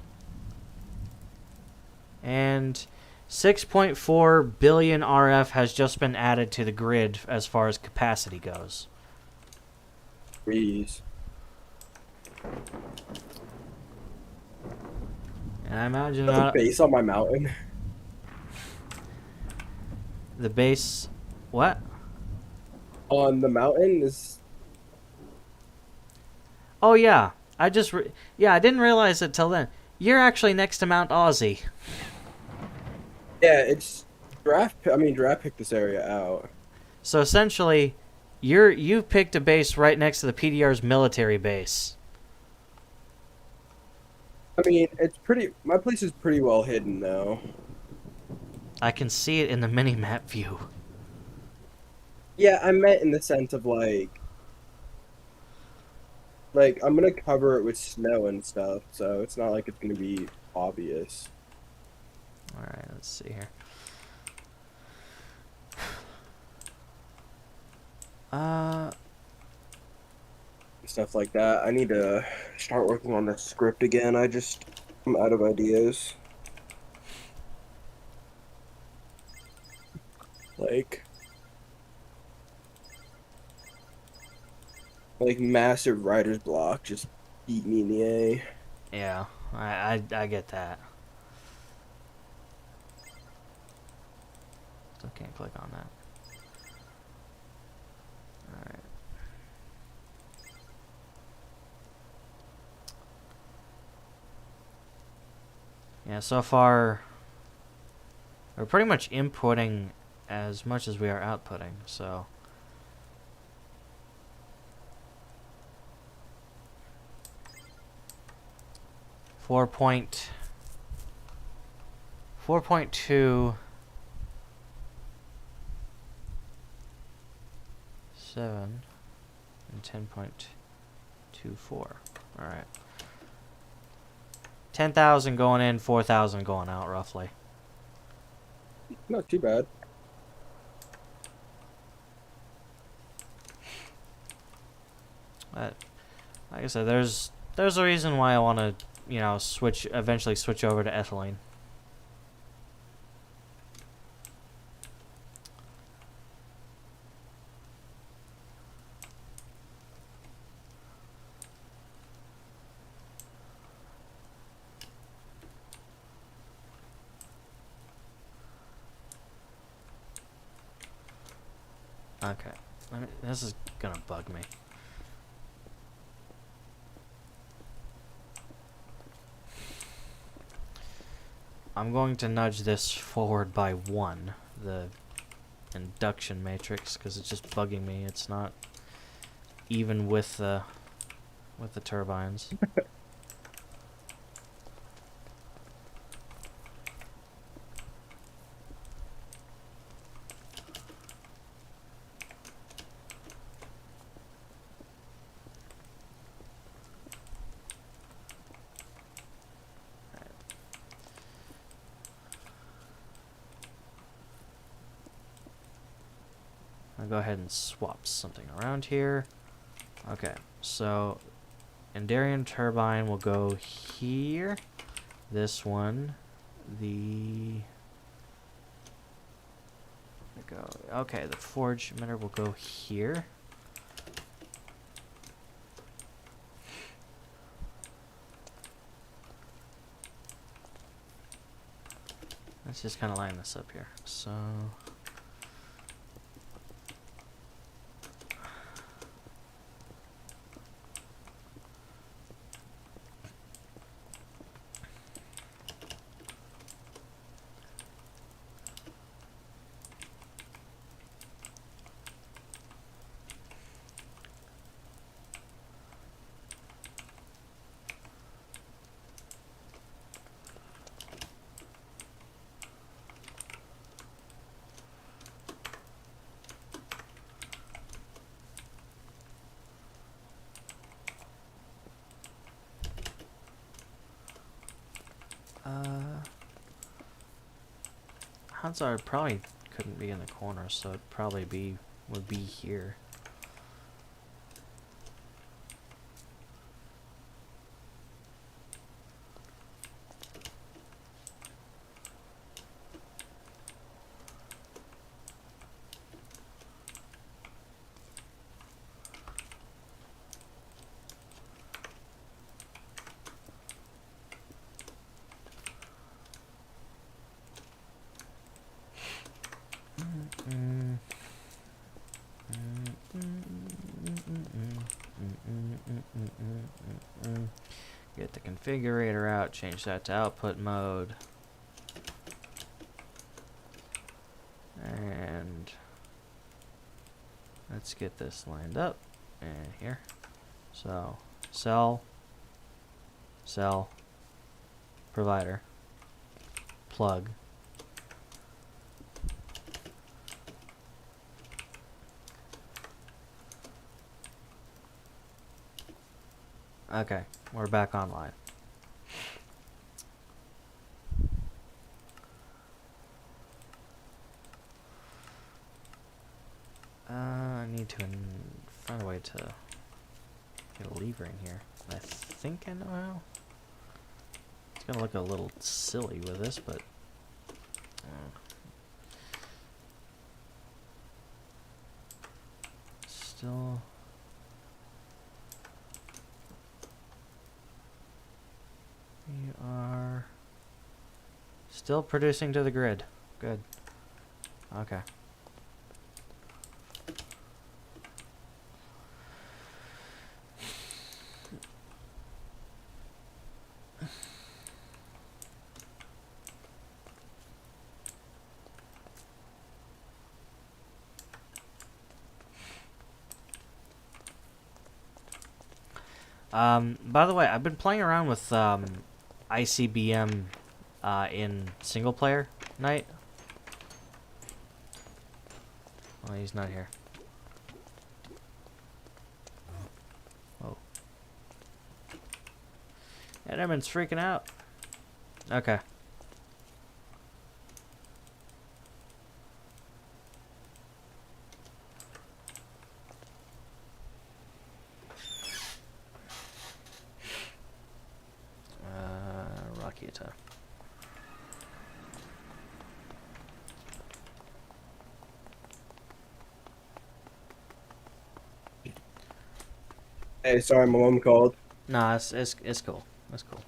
A: and 6.4 billion RF has just been added to the grid as far as capacity goes.
B: Breeze.
A: And I imagine
B: The base on my mountain.
A: The base, what?
B: On the mountain is.
A: Oh yeah, I didn't realize it till then. You're actually next to Mount Aussie.
B: Yeah, it's Giraffe picked this area out.
A: So essentially, you've picked a base right next to the PDR's military base.
B: I mean, my place is pretty well hidden though.
A: I can see it in the mini-map view.
B: Yeah, I meant in the sense of like I'm gonna cover it with snow and stuff, so it's not like it's gonna be obvious.
A: Alright, let's see here.
B: Stuff like that. I need to start working on the script again. I'm out of ideas. Like, Like massive writer's block just beat me in the A.
A: Yeah, I get that. Still can't click on that. Alright. Yeah, so far we're pretty much inputting as much as we are outputting, so 4.27 and 10.24. Alright. 10,000 going in, 4,000 going out, roughly.
B: Not too bad.
A: But like I said, there's a reason why I want to, eventually switch over to ethylene. Okay. This is gonna bug me. I'm going to nudge this forward by 1, the induction matrix, because it's just bugging me. It's not even with the turbines. I'll go ahead and swap something around here. Okay, so Endarian turbine will go here. This one, okay, the forge emitter will go here. Let's just kind of line this up here. So odds are it probably couldn't be in the corner, so it probably would be here. Get the configurator out, change that to output mode. And let's get this lined up. And here. So, cell, provider, plug. Okay, we're back online. I need to find a way to get a lever in here. I think I know how. It's gonna look a little silly with this, but still Still producing to the grid. Good. Okay. By the way, I've been playing around with ICBM in single player night. Oh, he's not here. Oh. Enderman's freaking out. Okay. Rakita.
B: Hey, sorry, my mom called.
A: Nah, it's cool. It's cool.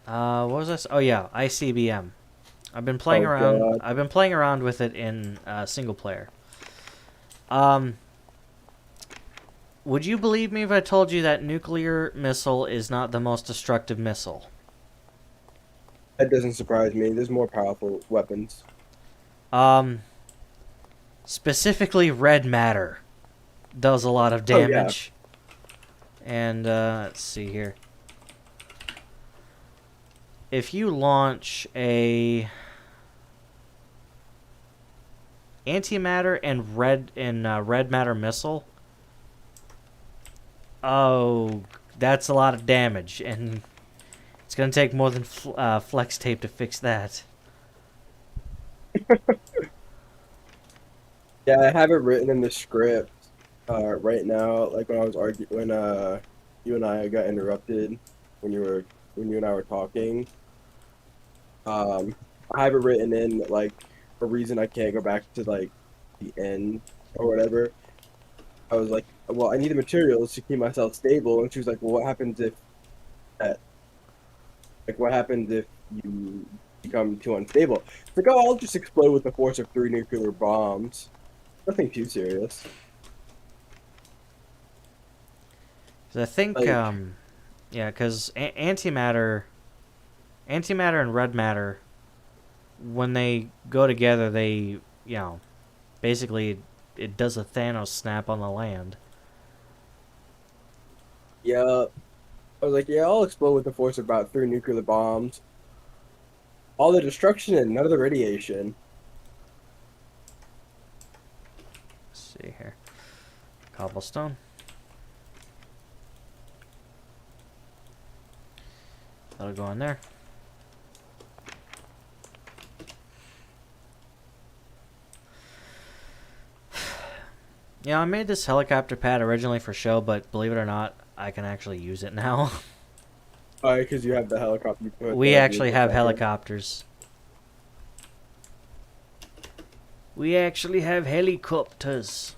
A: What was this? Oh yeah, ICBM. I've been playing around.
B: God.
A: I've been playing around with it in single player. Would you believe me if I told you that nuclear missile is not the most destructive missile?
B: That doesn't surprise me. There's more powerful weapons.
A: Specifically red matter does a lot of damage. Oh, yeah. And let's see here. If you launch a antimatter and red matter missile, oh, that's a lot of damage, and it's gonna take more than flex tape to fix that.
B: Yeah, I have it written in the script right now. Like when I was when you and I got interrupted when you and I were talking. I have it written in like a reason I can't go back to like the end or whatever. I was like, well, I need the materials to keep myself stable, and she was like, well, what happens if that? Like, what happens if you become too unstable? It's like, oh, I'll just explode with the force of 3 nuclear bombs. Nothing too serious.
A: I think,
B: like,
A: yeah, because antimatter and red matter, when they go together, they, basically it does a Thanos snap on the land.
B: Yeah. I was like, yeah, I'll explode with the force of about 3 nuclear bombs. All the destruction and none of the radiation.
A: Let's see here. Cobblestone. That'll go in there. Yeah, I made this helicopter pad originally for show, but believe it or not, I can actually use it now.
B: Oh, because you have the helicopter.
A: We actually have helicopters. We actually have helicopters.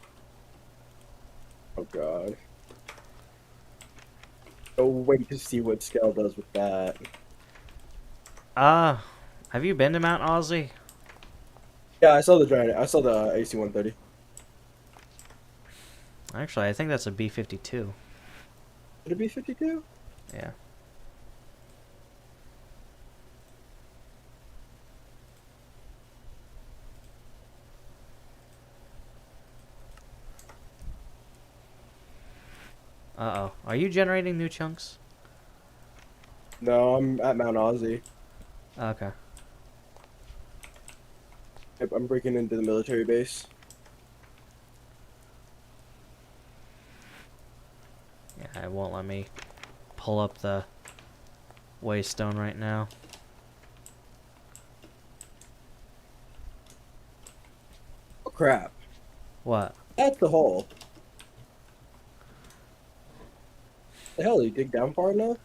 B: Oh, God. Oh, wait to see what Scale does with that.
A: Have you been to Mount Aussie?
B: Yeah, I saw the giant. I saw the AC-130.
A: Actually, I think that's a B-52.
B: Should it be 52?
A: Yeah. Uh-oh. Are you generating new chunks?
B: No, I'm at Mount Aussie.
A: Okay.
B: Yep, I'm breaking into the military base.
A: Yeah, it won't let me pull up the waystone right now.
B: Oh, crap.
A: What?
B: That's the hole. The hell, you dig down far enough?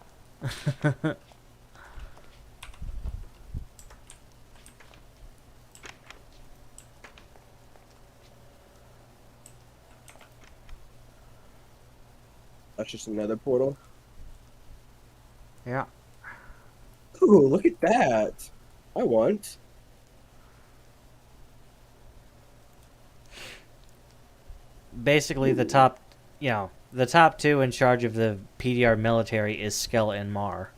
B: That's just another portal.
A: Yeah.
B: Ooh, look at that. I want.
A: Basically, the
B: Ooh.
A: top, the top two in charge of the PDR military is Skella and Mar.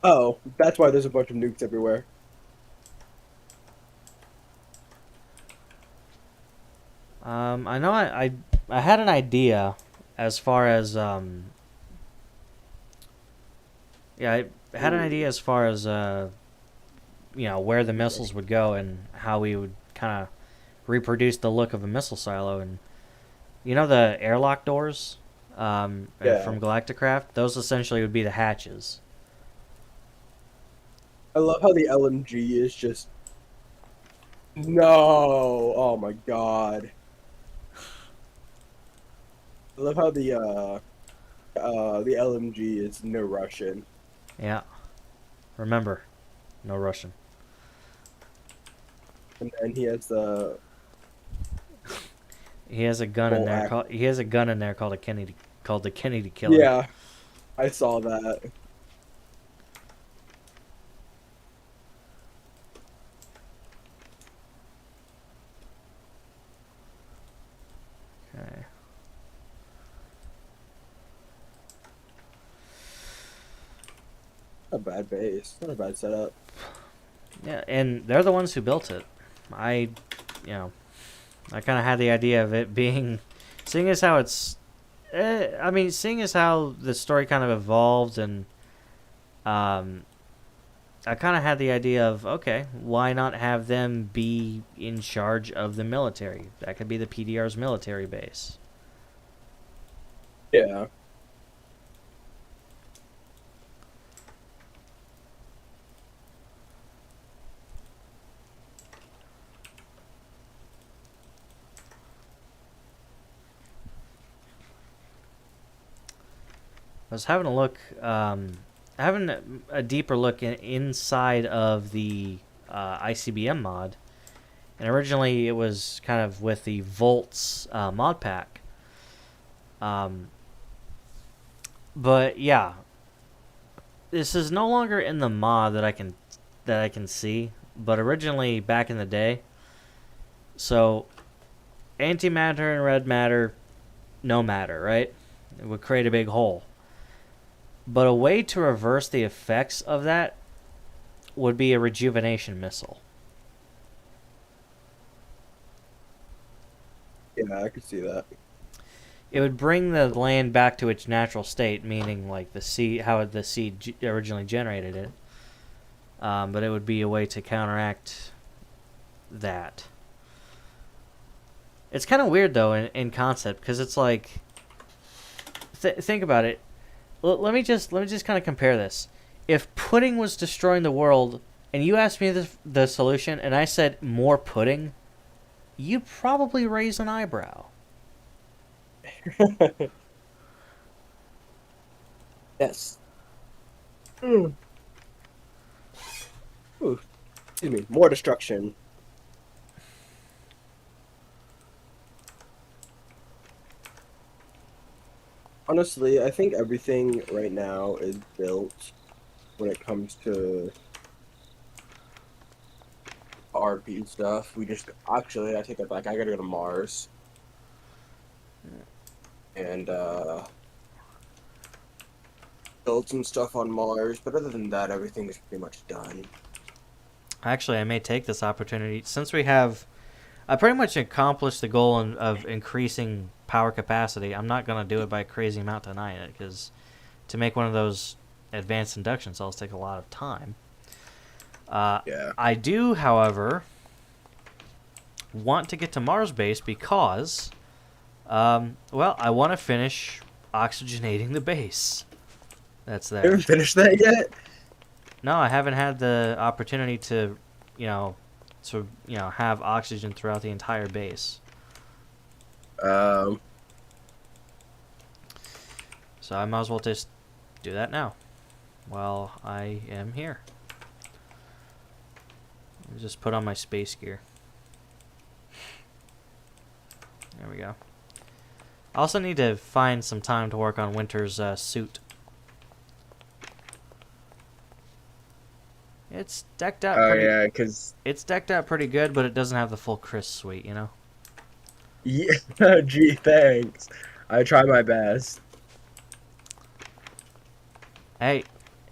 B: Oh, that's why there's a bunch of nukes everywhere.
A: I know I had an idea as far as yeah, I had an idea
B: Ooh.
A: as far as where the missiles would go and how we would kind of reproduce the look of a missile silo. And the airlock doors
B: Yeah.
A: from Galacticraft, those essentially would be the hatches.
B: I love how the LMG is just no. Oh my God. I love how the LMG is no Russian.
A: Yeah, remember, no Russian.
B: And then he has the
A: He has a gun in
B: bolt
A: there.
B: act.
A: He has a gun in there called the Kennedy Killer.
B: Yeah, I saw that.
A: Okay.
B: Not a bad base. Not a bad setup.
A: Yeah, and they're the ones who built it. I, you know, I kind of had the idea of it being, seeing as how it's, seeing as how the story kind of evolved, and I kind of had the idea of, okay, why not have them be in charge of the military? That could be the PDR's military base.
B: Yeah.
A: I was having a look, having a deeper look inside of the ICBM mod, and originally it was kind of with the Volts mod pack. But yeah, this is no longer in the mod that I can see, but originally back in the day. So antimatter and red matter, no matter, right? It would create a big hole. But a way to reverse the effects of that would be a rejuvenation missile.
B: Yeah, I could see that.
A: It would bring the land back to its natural state, meaning like the seed, how the seed originally generated it. But it would be a way to counteract that. It's kind of weird though in concept, because it's like, think about it. Let me just kind of compare this. If pudding was destroying the world, and you asked me the solution, and I said more pudding, you'd probably raise an eyebrow.
B: Yes. Mm. Ooh, excuse me. More destruction. Honestly, I think everything right now is built when it comes to RP stuff. We just actually, I take it back. I gotta go to Mars and build some stuff on Mars. But other than that, everything is pretty much done.
A: Actually, I may take this opportunity, since I pretty much accomplished the goal of increasing power capacity. I'm not going to do it by a crazy amount tonight, because to make one of those advanced induction cells take a lot of time.
B: Yeah.
A: I do, however, want to get to Mars base because, I want to finish oxygenating the base. That's
B: You
A: there.
B: haven't finished that yet?
A: No, I haven't had the opportunity to, have oxygen throughout the entire base.
B: Um,
A: So I might as well just do that now while I am here. Let me just put on my space gear. There we go. I also need to find some time to work on Winter's suit. It's decked out
B: Oh
A: pretty.
B: yeah, cause
A: It's decked out pretty good, but it doesn't have the full Chris suite, you know.
B: yeah. Gee, thanks. I try my best.
A: Hey,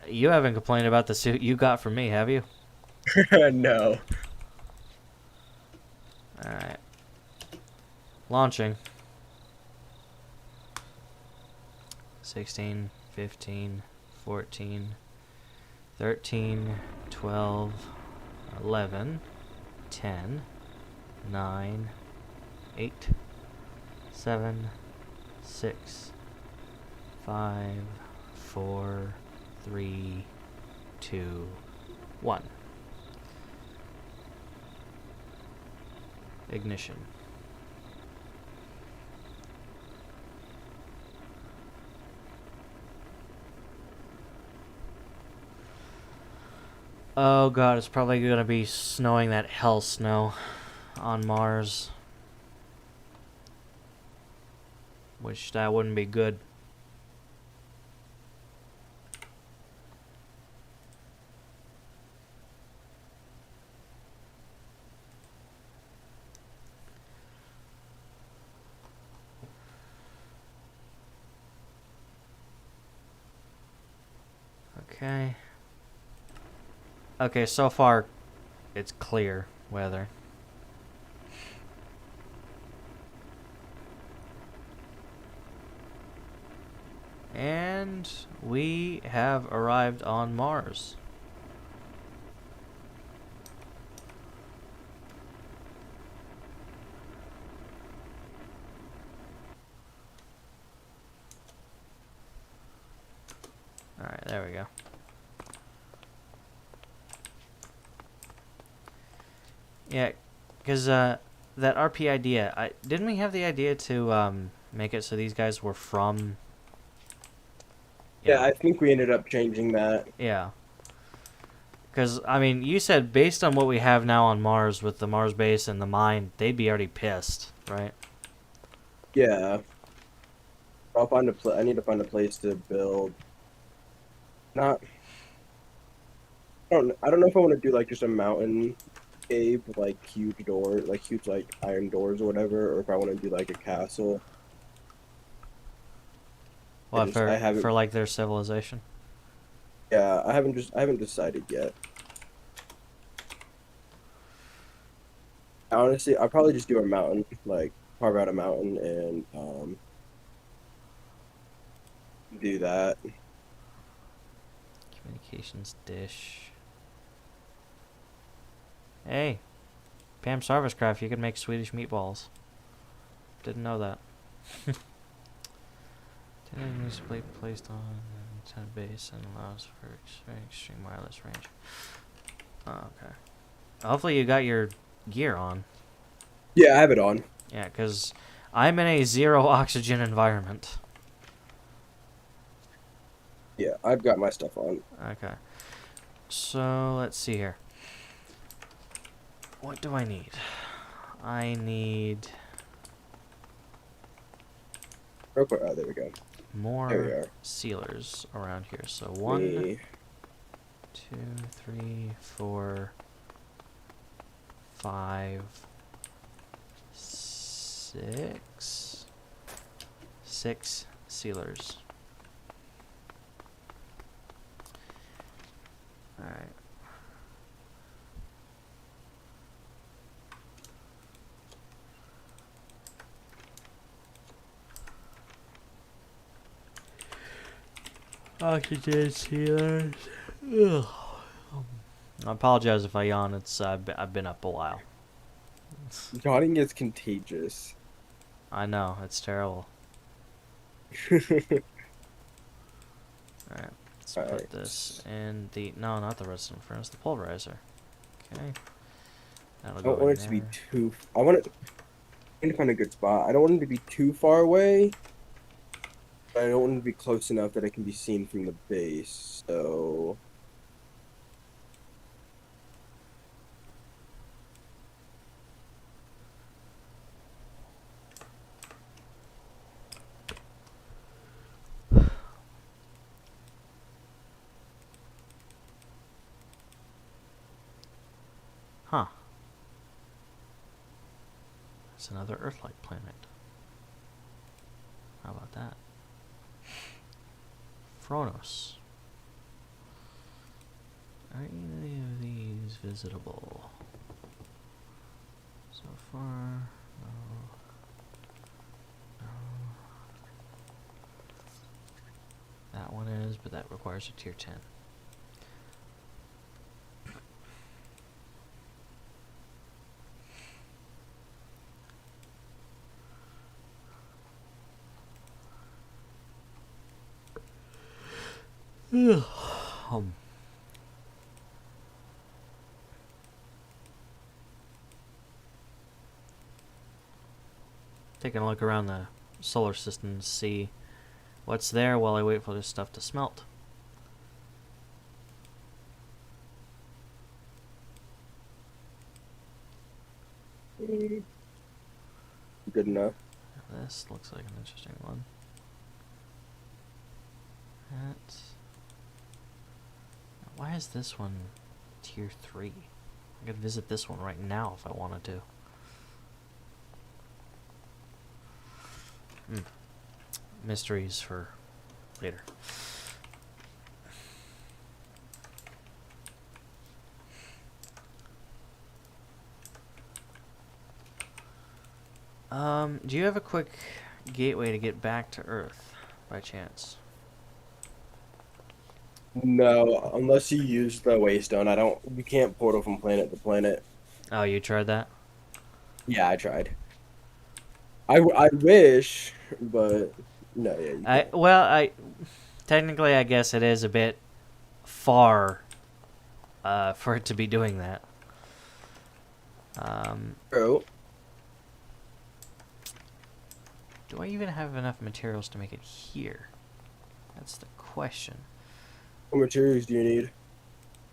A: you haven't complained about the suit you got from me, have you?
B: No.
A: All right. Launching. 16, 15, 14, 13, 12, 11, 10, 9, 8, 7, 6, 5, 4, 3, 2, 1. Ignition. Oh god, it's probably gonna be snowing that hell snow on Mars. Which that wouldn't be good. Okay. Okay, so far it's clear weather. And we have arrived on Mars. Alright, there we go. Yeah, because that RP idea, didn't we have the idea to make it so these guys were from...
B: Yeah, I think we ended up changing that.
A: Yeah. Because, I mean, you said based on what we have now on Mars with the Mars base and the mine, they'd be already pissed, right?
B: Yeah. I'll find a I need to find a place to build. Not. I don't know if I want to do like just a mountain cave with like huge door, like huge like iron doors or whatever, or if I want to do like a castle.
A: What,
B: I
A: for,
B: haven't.
A: for like their civilization?
B: Yeah, I haven't decided yet. Honestly, I'll probably just do a mountain, like carve out a mountain and do that.
A: Communications dish. Hey, Pam's Harvestcraft, you can make Swedish meatballs. Didn't know that. Tin needs to be placed on antenna base and allows for extreme wireless range. Oh, okay. Hopefully you got your gear on.
B: Yeah, I have it on.
A: Yeah, because I'm in a zero oxygen environment.
B: Yeah, I've got my stuff on.
A: Okay. So, let's see here. What do I need? I need
B: Real quick. Oh, there we go. There we
A: more
B: are.
A: sealers around here. So 1, 2, 3, 4, 5, 6. 6 sealers. Alright. Oxygen sealers. Ugh. I apologize if I yawn. It's I've been up a while.
B: Yawning is contagious.
A: I know, it's terrible. Alright, let's put this in the... No, not the redstone furnace, the pulverizer. Okay. That'll
B: I
A: go
B: don't want
A: in
B: it to be
A: there.
B: too. I want it. I need to find a good spot. I don't want it to be too far away. But I don't want it to be close enough that it can be seen from the base. So.
A: It's another Earth-like planet. How about that? Phronos. Are any of these visitable? So far, no. No. That one is, but that requires a tier 10. um. Taking a look around the solar system to see what's there while I wait for this stuff to smelt.
B: Good enough.
A: This looks like an interesting one. That. Why is this one tier 3? I could visit this one right now if I wanted to. Mysteries for later. Do you have a quick gateway to get back to Earth, by chance?
B: No, unless you use the waystone, I don't. We can't portal from planet to planet.
A: Oh, you tried that?
B: Yeah, I tried. I wish, but no, yeah. You can't.
A: Well, technically, I guess it is a bit far for it to be doing that.
B: True.
A: Do I even have enough materials to make it here? That's the question.
B: What materials do you need?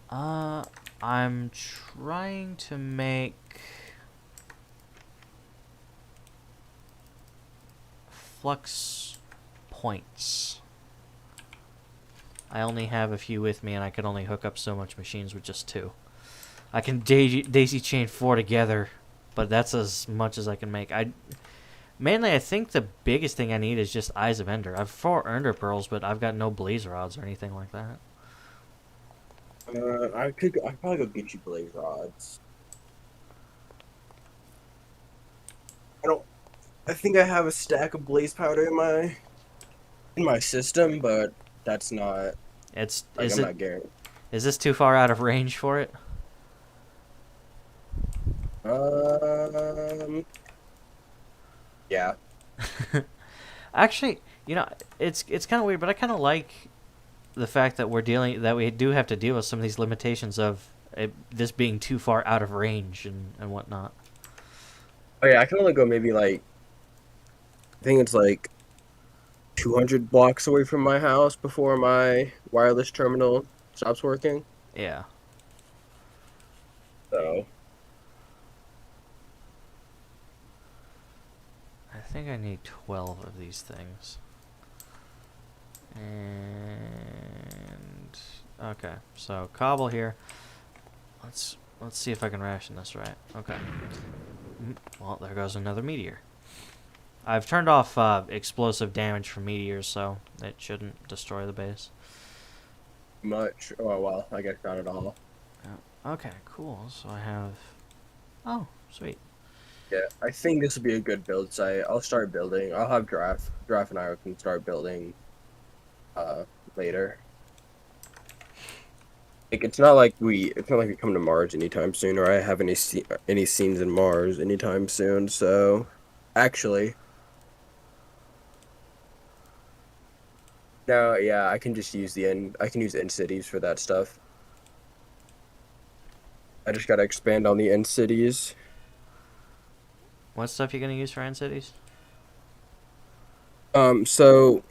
A: I'm trying to make flux points. I only have a few with me, and I can only hook up so much machines with just 2. I can daisy chain 4 together, but that's as much as I can make. Mainly, I think the biggest thing I need is just Eyes of Ender. I have 4 Ender Pearls, but I've got no Blaze Rods or anything like that.
B: I probably go get you blaze rods. I think I have a stack of blaze powder in my system, but that's not. I'm not guaranteed.
A: Is this too far out of range for it?
B: Yeah.
A: Actually, it's kind of weird, but I kind of like the fact that we do have to deal with some of these limitations of this being too far out of range and whatnot.
B: Oh yeah, I can only go maybe like. I think it's like 200 blocks away from my house before my wireless terminal stops working.
A: Yeah.
B: So.
A: I think I need 12 of these things. And okay, so cobble here. Let's see if I can ration this right. Okay. Well, there goes another meteor. I've turned off explosive damage from meteors, so it shouldn't destroy the base.
B: Much. Oh well, I guess not at all.
A: Okay, cool. So I have. Oh, sweet.
B: Yeah, I think this would be a good build site. I'll start building. I'll have Giraffe and I can start building later. Like it's not like we come to Mars anytime soon, or I have any scenes in Mars anytime soon. So, actually, no, yeah, I can just use I can use end cities for that stuff. I just gotta expand on the end cities.
A: What stuff you gonna use for end cities?
B: So,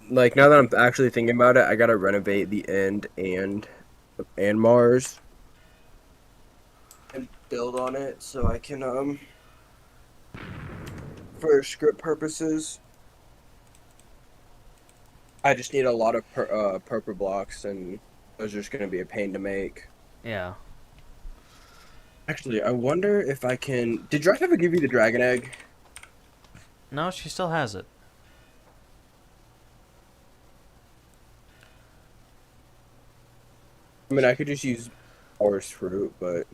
B: like now that I'm actually thinking about it, I gotta renovate the end and Mars and build on it so I can for script purposes. I just need a lot of purple blocks, and those are just gonna be a pain to make.
A: Yeah.
B: Actually, I wonder if I can. Did Josh ever give you the dragon egg?
A: No, she still has it.
B: I mean, I could just use forest fruit, but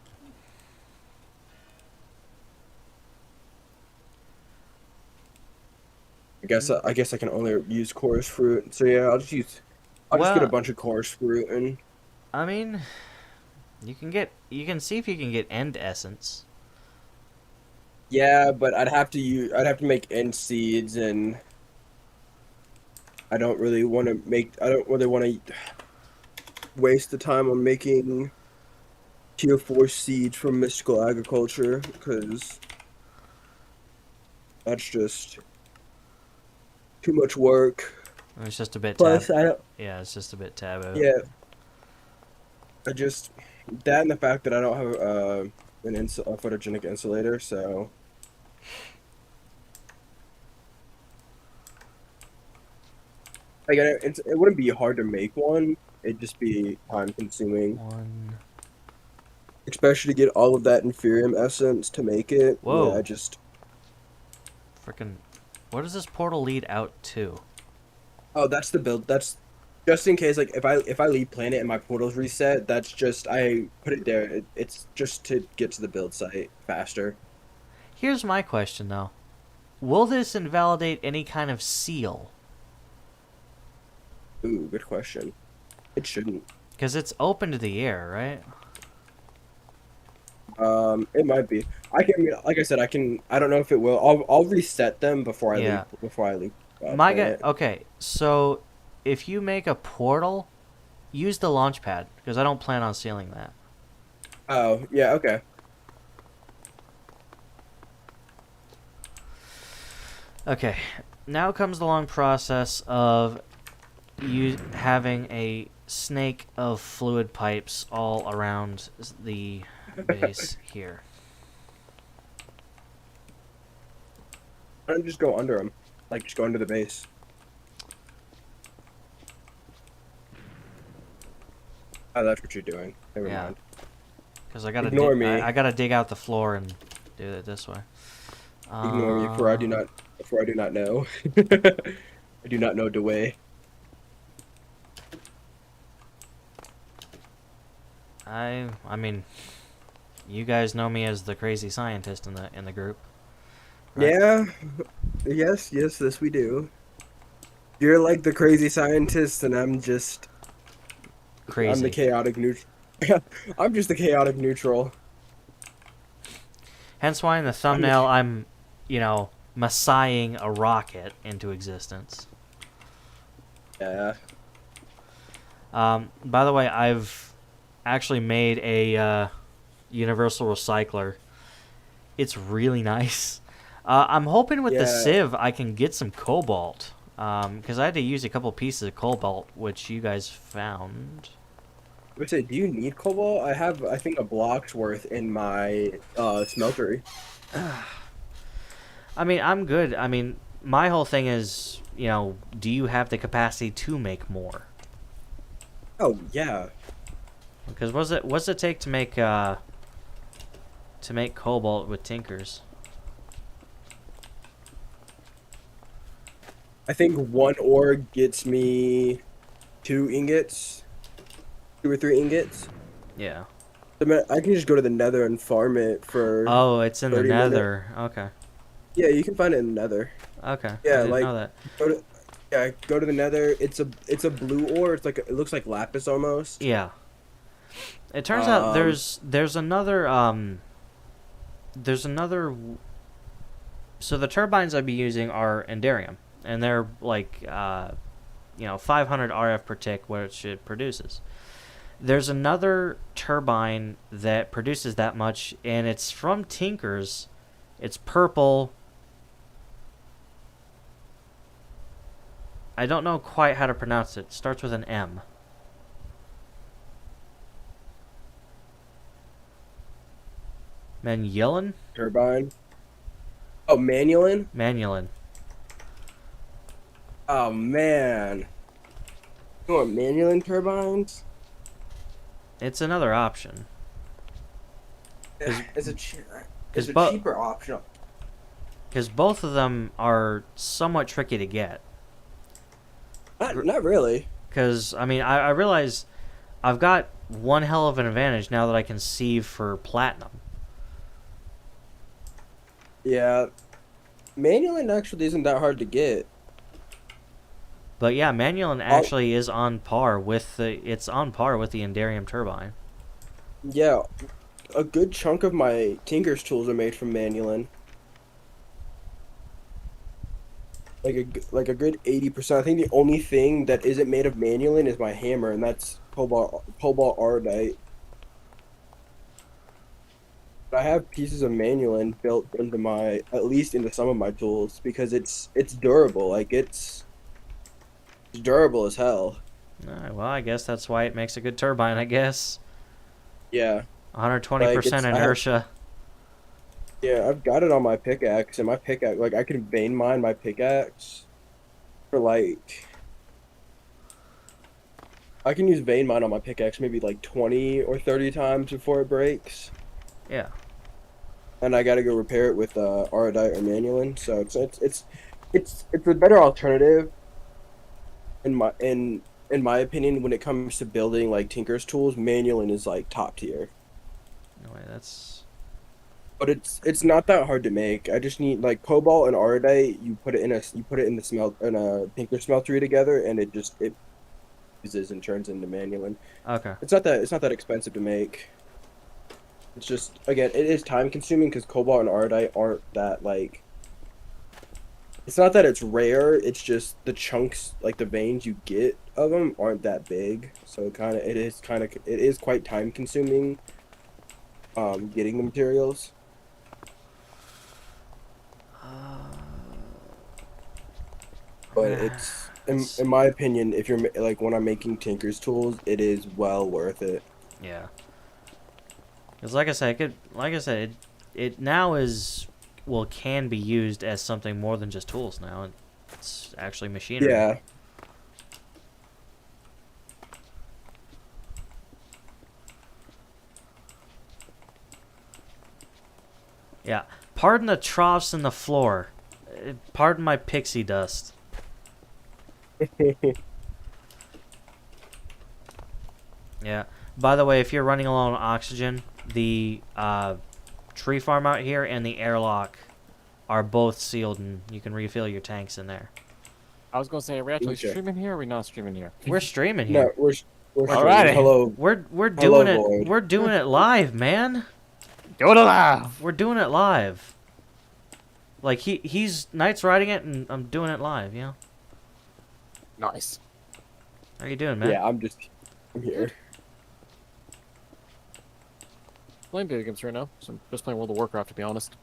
B: I guess I can only use chorus fruit. So yeah, I'll just get a
A: Well,
B: bunch of chorus fruit and
A: I mean, you can see if you can get end essence.
B: yeah, but I'd have to make end seeds and I don't really want to waste the time on making tier 4 seeds from mystical agriculture because that's just too much work.
A: It's just a bit
B: Plus, I don't,
A: Yeah, it's just a bit taboo.
B: yeah, I just that and the fact that I don't have a photogenic insulator, so like it wouldn't be hard to make one. It'd just be time consuming,
A: One.
B: especially to get all of that inferium essence to make it. Yeah, I
A: Whoa.
B: just
A: Freaking. What does this portal lead out to?
B: oh that's the build. That's just in case like if I leave planet and my portal's reset. That's just I put it there. It's just to get to the build site faster.
A: Here's my question, though. Will this invalidate any kind of seal?
B: Ooh, good question. It shouldn't.
A: Because it's open to the air, right?
B: It might be. I mean, like I said, I can. I don't know if it will. I'll reset them before I leave.
A: Yeah.
B: Before I leave.
A: My guy.
B: Planet.
A: Okay, so if you make a portal, use the launch pad because I don't plan on sealing that.
B: Oh yeah. Okay.
A: Okay, now comes the long process of you having a snake of fluid pipes all around the base here.
B: Why don't you just go under them? Like just go under the base. Oh, that's what you're doing. Never
A: Yeah,
B: mind.
A: because I gotta
B: Ignore me.
A: I gotta dig out the floor and do it this way.
B: Ignore me, for I do
A: Uh,
B: not. For I do not know. I do not know the way.
A: I mean, you guys know me as the crazy scientist in the group, right?
B: Yeah. Yes. Yes. This we do. You're like the crazy scientist, and I'm the
A: Crazy.
B: chaotic neutral. I'm just the chaotic neutral.
A: Hence why in the
B: I'm
A: thumbnail
B: the,
A: I'm, messiahing a rocket into existence.
B: yeah.
A: By the way, I've actually made a universal recycler. It's really nice. I'm hoping with the
B: Yeah.
A: sieve I can get some cobalt. Because I had to use a couple pieces of cobalt, which you guys found.
B: I would say, do you need cobalt? I have, I think, a block's worth in my smeltery.
A: I mean, I'm good. I mean, my whole thing is, do you have the capacity to make more?
B: Oh yeah.
A: Because what's it take to make cobalt with tinkers?
B: I think one ore gets me 2 ingots, 2 or 3 ingots.
A: Yeah.
B: I can just go to the Nether and farm it for
A: Oh, it's in the
B: 30 minutes.
A: Nether. Okay.
B: Yeah, you can find it in the Nether.
A: Okay. I
B: Yeah,
A: didn't
B: like
A: know that.
B: go to yeah, go to the Nether. It's a blue ore. It looks like lapis almost.
A: Yeah. It turns out
B: Um,
A: there's another. So the turbines I'd be using are Enderium, and they're like 500 RF per tick, which it produces. There's another turbine that produces that much, and it's from Tinkers. It's purple. I don't know quite how to pronounce it. It starts with an M. Manulin?
B: turbine. Oh, Manulin.
A: Manulin.
B: Oh man. You want Manulin turbines?
A: It's another option. Because
B: It's a cheaper option.
A: both of them are somewhat tricky to get.
B: Not really.
A: Because, I mean, I realize I've got one hell of an advantage now that I can sieve for platinum.
B: Yeah, Manual actually isn't that hard to get.
A: But yeah, Manualin actually is on par with the Enderium turbine.
B: Yeah, a good chunk of my Tinker's tools are made from Manualin. Like a good 80%. I think the only thing that isn't made of Manualin is my hammer, and that's cobalt ardite. I have pieces of Manualin built into at least into some of my tools because it's durable. Like it's durable as hell.
A: Well, I guess that's why it makes a good turbine, I guess.
B: Yeah.
A: 120% inertia.
B: Yeah, I've got it on my pickaxe, and my pickaxe, like, I can vein mine my pickaxe for, like, I can use vein mine on my pickaxe maybe, like, 20 or 30 times before it breaks.
A: Yeah.
B: And I gotta go repair it with, Ardite or Manualin, so it's a better alternative in my opinion when it comes to building, like, Tinker's tools. Manualin is, like, top tier.
A: No way, that's...
B: But it's not that hard to make. I just need like cobalt and ardite. You put it in a tinker smeltery together, and it uses and turns into Manualin.
A: Okay.
B: It's not that expensive to make. It's just again, it is time consuming because cobalt and ardite aren't that like. It's not that it's rare. It's just the chunks, like the veins you get of them, aren't that big. So it is quite time consuming. Getting the materials. But it's in my opinion, if you're like when I'm making Tinker's tools, it is well worth it.
A: Yeah. Because like I said, it now can be used as something more than just tools now. It's actually machinery.
B: Yeah.
A: Yeah. Pardon the troughs in the floor. Pardon my pixie dust. Yeah. By the way, if you're running low on oxygen, the tree farm out here and the airlock are both sealed, and you can refill your tanks in there.
C: I was gonna say, are we actually streaming here or are we not streaming here?
A: We're streaming here.
B: No, we're
C: all right.
B: Hello.
A: We're doing
B: Hello,
A: it.
B: Void.
A: We're doing it live, man.
C: Go to live.
A: We're doing it live. Like he's Knight's riding it, and I'm doing it live. You know.
C: Nice.
A: How you doing, man?
B: Yeah, I'm here.
C: Playing video games right now. So I'm just playing World of Warcraft, to be honest.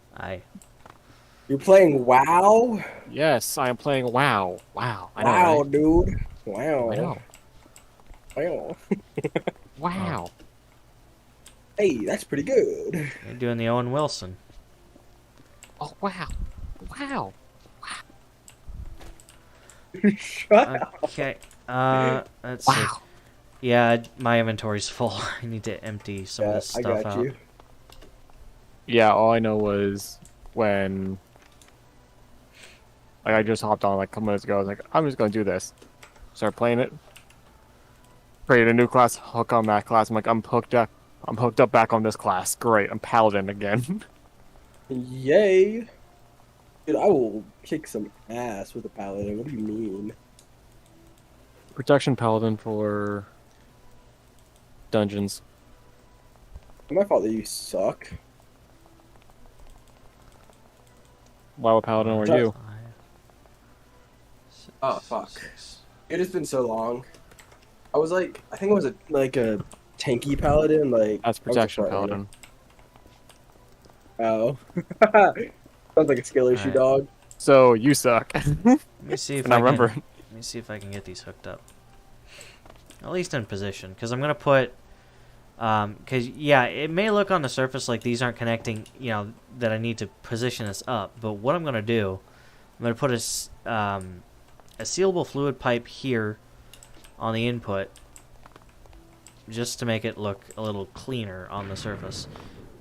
B: You're playing WoW?
C: Yes, I am playing WoW. Wow. I know,
B: Wow,
C: right?
B: dude. Wow.
C: I know.
B: Wow.
C: Wow.
B: Hey, that's pretty good.
A: You're doing the Owen Wilson.
C: Oh, wow. Wow.
B: Shut up.
A: Okay. Let's
C: Wow.
A: see. Yeah, my inventory's full. I need to empty some of this stuff
B: I got
A: out.
B: you.
C: Yeah, all I know was when I just hopped on like a couple minutes ago. I was like, I'm just gonna do this. Start playing it. Create a new class, hook on that class. I'm like, I'm hooked up. I'm hooked up back on this class. Great, I'm Paladin again.
B: Yay. Dude, I will kick some ass with a paladin. What do you mean?
C: Protection Paladin for dungeons.
B: It's my fault that you suck.
C: Why would Paladin or you?
B: Oh, fuck. It has been so long. I was like, I think it was a tanky paladin. Like
C: That's Protection Paladin.
B: Oh. Sounds like a skill issue, dog.
C: So you suck.
A: Let me see if
C: And I remember.
A: Let me see if I can get these hooked up. At least in position, because I'm gonna put. Because yeah, it may look on the surface like these aren't connecting. You know that I need to position this up, but what I'm gonna do, I'm gonna put a sealable fluid pipe here on the input, just to make it look a little cleaner on the surface.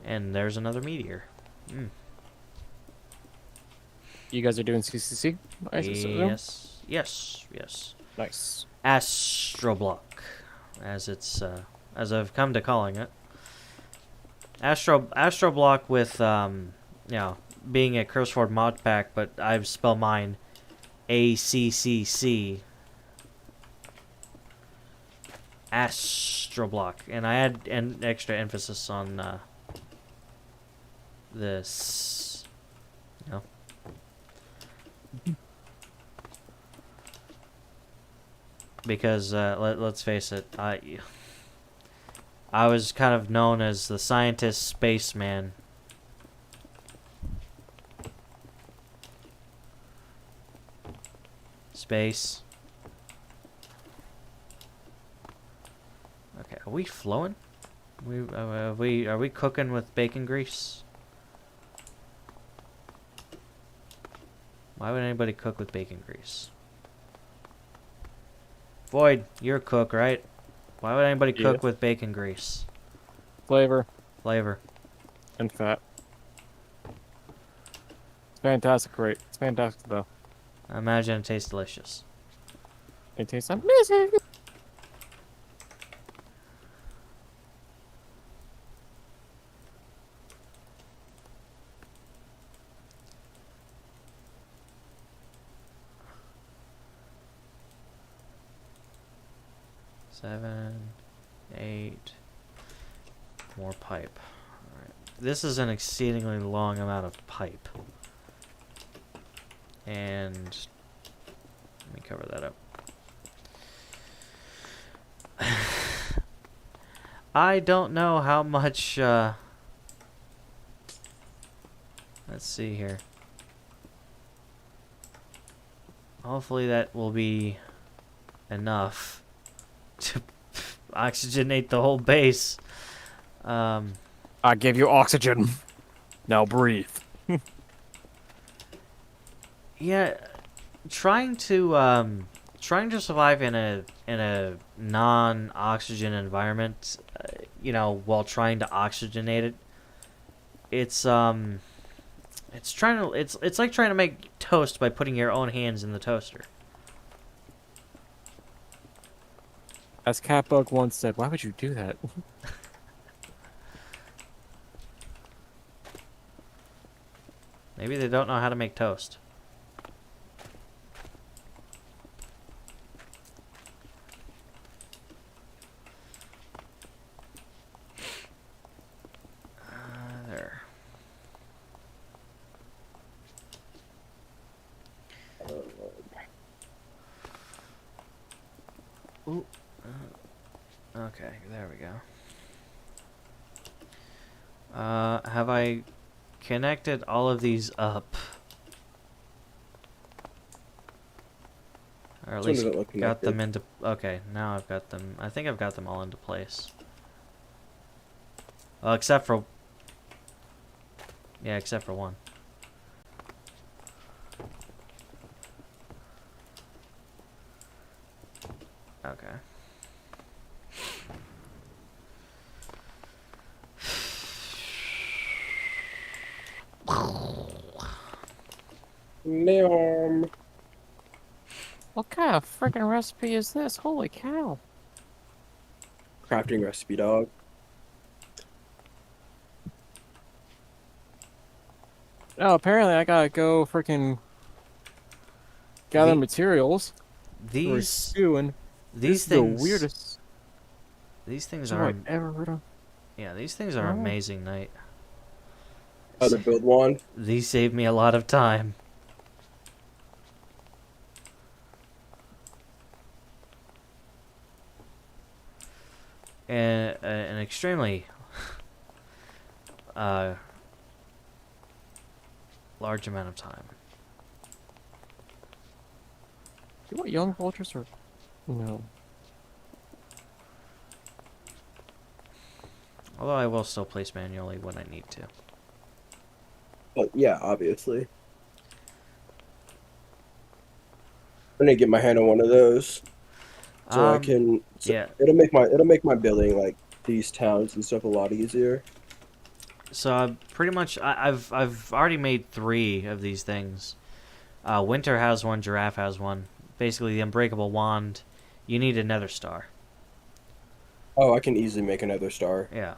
A: And there's another meteor.
C: You guys are doing CCC?
A: Yes. Yes. Yes.
C: Nice.
A: ACCCtroBlock, as it's as I've come to calling it. ACCCtroBlock with you know, being a CurseFord mod pack, but I've spelled mine ACCC. ACCCtroBlock, and I had an extra emphasis on this. You know. Because let's face it, I was kind of known as the scientist spaceman. Space. Okay, are we flowing? Are we cooking with bacon grease? Why would anybody cook with bacon grease? Void, you're a cook, right? Why would anybody cook with bacon grease?
C: Flavor.
A: Flavor.
C: And fat. It's fantastic, great. It's fantastic, though.
A: I imagine it tastes delicious.
C: It tastes amazing.
A: Seven, 8, more pipe. Alright. This is an exceedingly long amount of pipe. And let me cover that up. I don't know how much let's see here. Hopefully that will be enough to oxygenate the whole base.
C: I gave you oxygen. Now breathe.
A: Yeah, trying to survive in a non-oxygen environment, you know, while trying to oxygenate it, it's like trying to make toast by putting your own hands in the toaster.
C: As Catbug once said, why would you do that?
A: Maybe they don't know how to make toast. There. Ooh. Okay, there we go. Have I connected all of these up? Or at least got them into... Okay, now I've got them... I think I've got them all into place. Well, except for... Yeah, except for one. Okay.
B: Neom.
C: What kind of freaking recipe is this? Holy cow.
B: Crafting recipe, dog.
C: Oh, apparently I gotta go freaking gather materials.
A: These
C: These
A: things...
C: the weirdest.
A: These things
C: I've
A: are...
C: ever heard of.
A: Yeah, these things are amazing, Knight.
B: How to build one?
A: These save me a lot of time. And an extremely large amount of time.
C: Do you want young vultures or no?
A: Although I will still place manually when I need to.
B: But yeah, obviously. I'm gonna get my hand on one of those, so I can. So
A: yeah.
B: It'll make my building like these towns and stuff a lot easier.
A: So pretty much, I've already made 3 of these things. Winter has one, Giraffe has one. Basically, the unbreakable wand. You need a nether star.
B: Oh, I can easily make another star.
A: Yeah.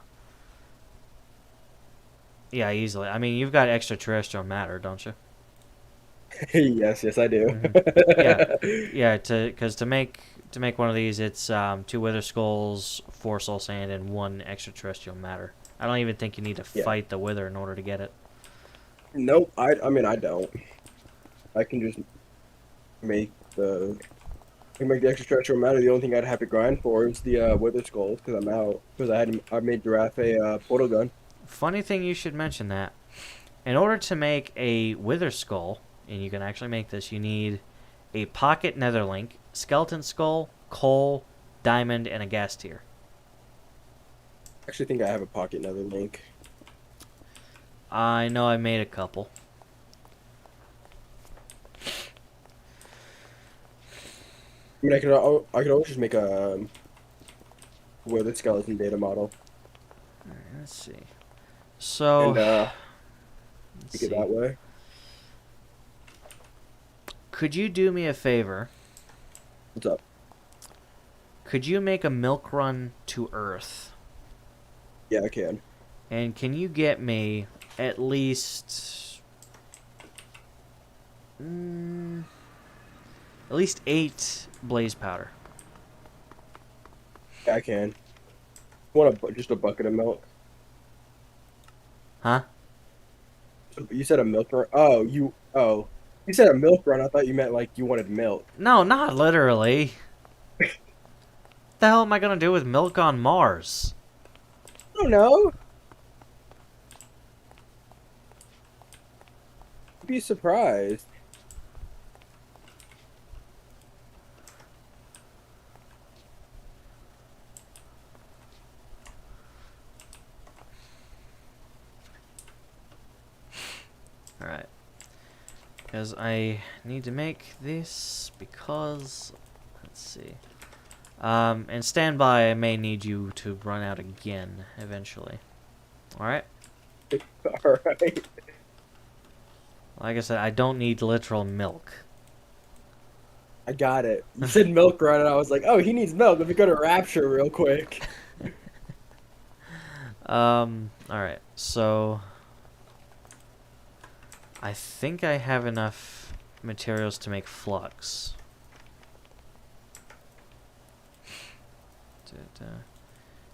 A: Yeah, easily. I mean, you've got extraterrestrial matter, don't you?
B: Yes, yes, I do.
A: Hmm. Yeah, yeah. To make one of these, it's 2 wither skulls, 4 soul sand, and 1 extraterrestrial matter. I don't even think you need to
B: Yeah.
A: fight the wither in order to get it.
B: Nope. I mean, I don't. I can just make the. I can make the extraterrestrial matter. The only thing I'd have to grind for is the wither skulls because I'm out. Because I made Giraffe a portal gun.
A: Funny thing you should mention that. In order to make a wither skull, and you can actually make this, you need a pocket netherlink, skeleton skull, coal, diamond, and a gas tier.
B: I actually think I have a pocket nether link.
A: I know I made a couple.
B: I mean, I could always just make a wither skeleton data model
A: Alright, let's see. So,
B: and
A: let's
B: make it
A: see.
B: that way.
A: Could you do me a favor?
B: What's up?
A: Could you make a milk run to Earth?
B: Yeah, I can.
A: And can you get me at least... at least 8 blaze powder?
B: Yeah, I can. Want just a bucket of milk?
A: Huh?
B: You said a milk run? You said a milk run. I thought you meant like you wanted milk.
A: No, not literally. What the hell am I gonna do with milk on Mars?
B: I don't know. Be surprised.
A: Alright. Because I need to make this because... Let's see. And stand by, I may need you to run out again eventually. Alright?
B: All right.
A: Like I said, I don't need literal milk.
B: I got it. You said milk run, and I was like, oh, he needs milk. Let me go to Rapture real quick.
A: Alright, so... I think I have enough materials to make flux.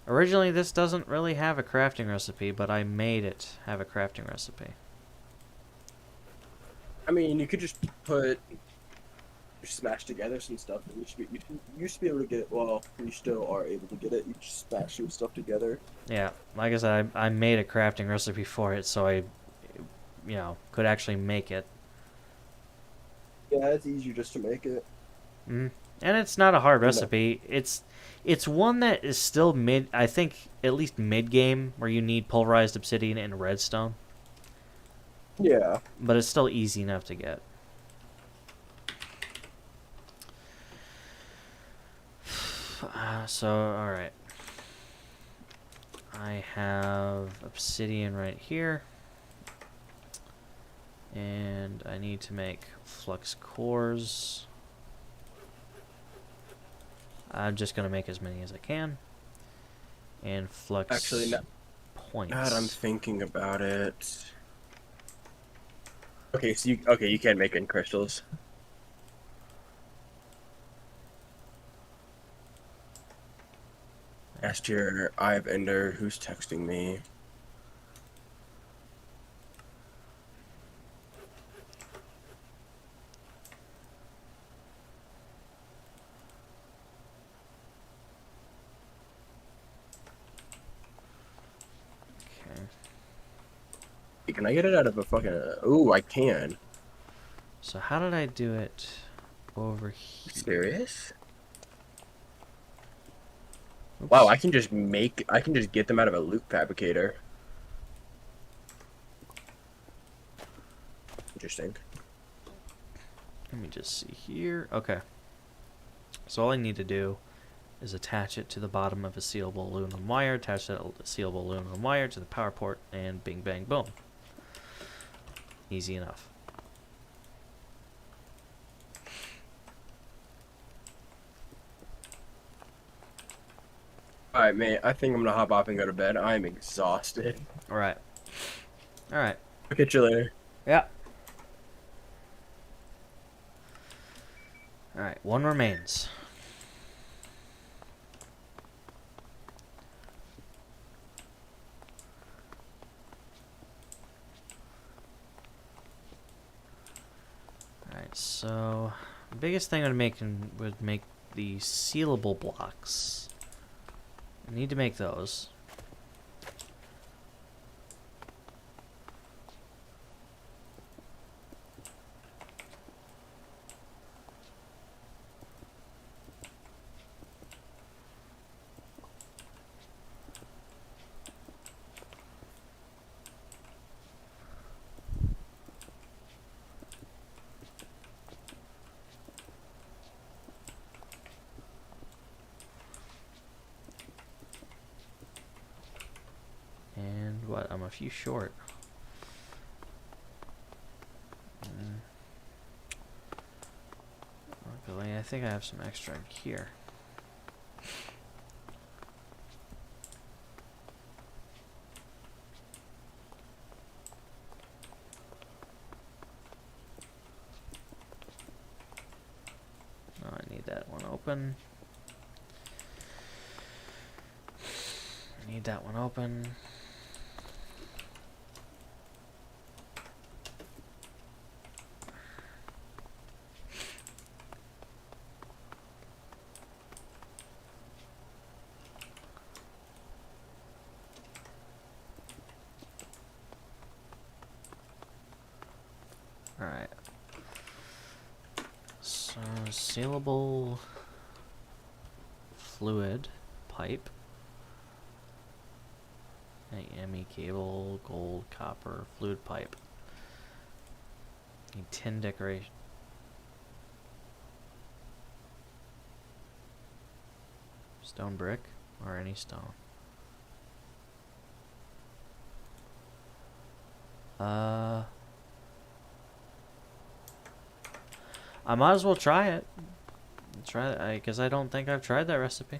A: Originally, this doesn't really have a crafting recipe, but I made it have a crafting recipe.
B: I mean, you could just smash together some stuff, and you used to be able to get it. Well, you still are able to get it. You just smash some stuff together.
A: Yeah, like I said, I made a crafting recipe for it, so I, could actually make it.
B: Yeah, it's easier just to make it.
A: And it's not a hard recipe. It's one that is still I think at least mid-game, where you need pulverized obsidian and redstone.
B: Yeah.
A: But it's still easy enough to get. So, alright. I have obsidian right here. And I need to make flux cores. I'm just going to make as many as I can. And flux points.
B: God, I'm thinking about it. Okay, so you can make in crystals. Asked your Eye of Ender, who's texting me? Can I get it out of a fucking... Ooh, I can.
A: So how did I do it over here?
B: Serious?
A: Oops.
B: Wow, I can just get them out of a loot fabricator. Interesting.
A: Let me just see here. Okay. So all I need to do is attach it to the bottom of a sealable aluminum wire, attach that sealable aluminum wire to the power port, and bing, bang, boom. Easy enough.
B: Alright, mate, I think I'm gonna hop off and go to bed. I'm exhausted.
A: Alright. Alright.
B: I'll catch you later.
A: Yeah. Alright, one remains. Alright, so the biggest thing would make the sealable blocks. I need to make those. And what? I'm a few short. Luckily, I think I have some extra here. Oh, I need that one open. I need that one open. Alright. So, sealable fluid pipe. AME cable, gold, copper, fluid pipe. Need tin decoration. Stone brick or any stone. I might as well try it. Try it, because I don't think I've tried that recipe.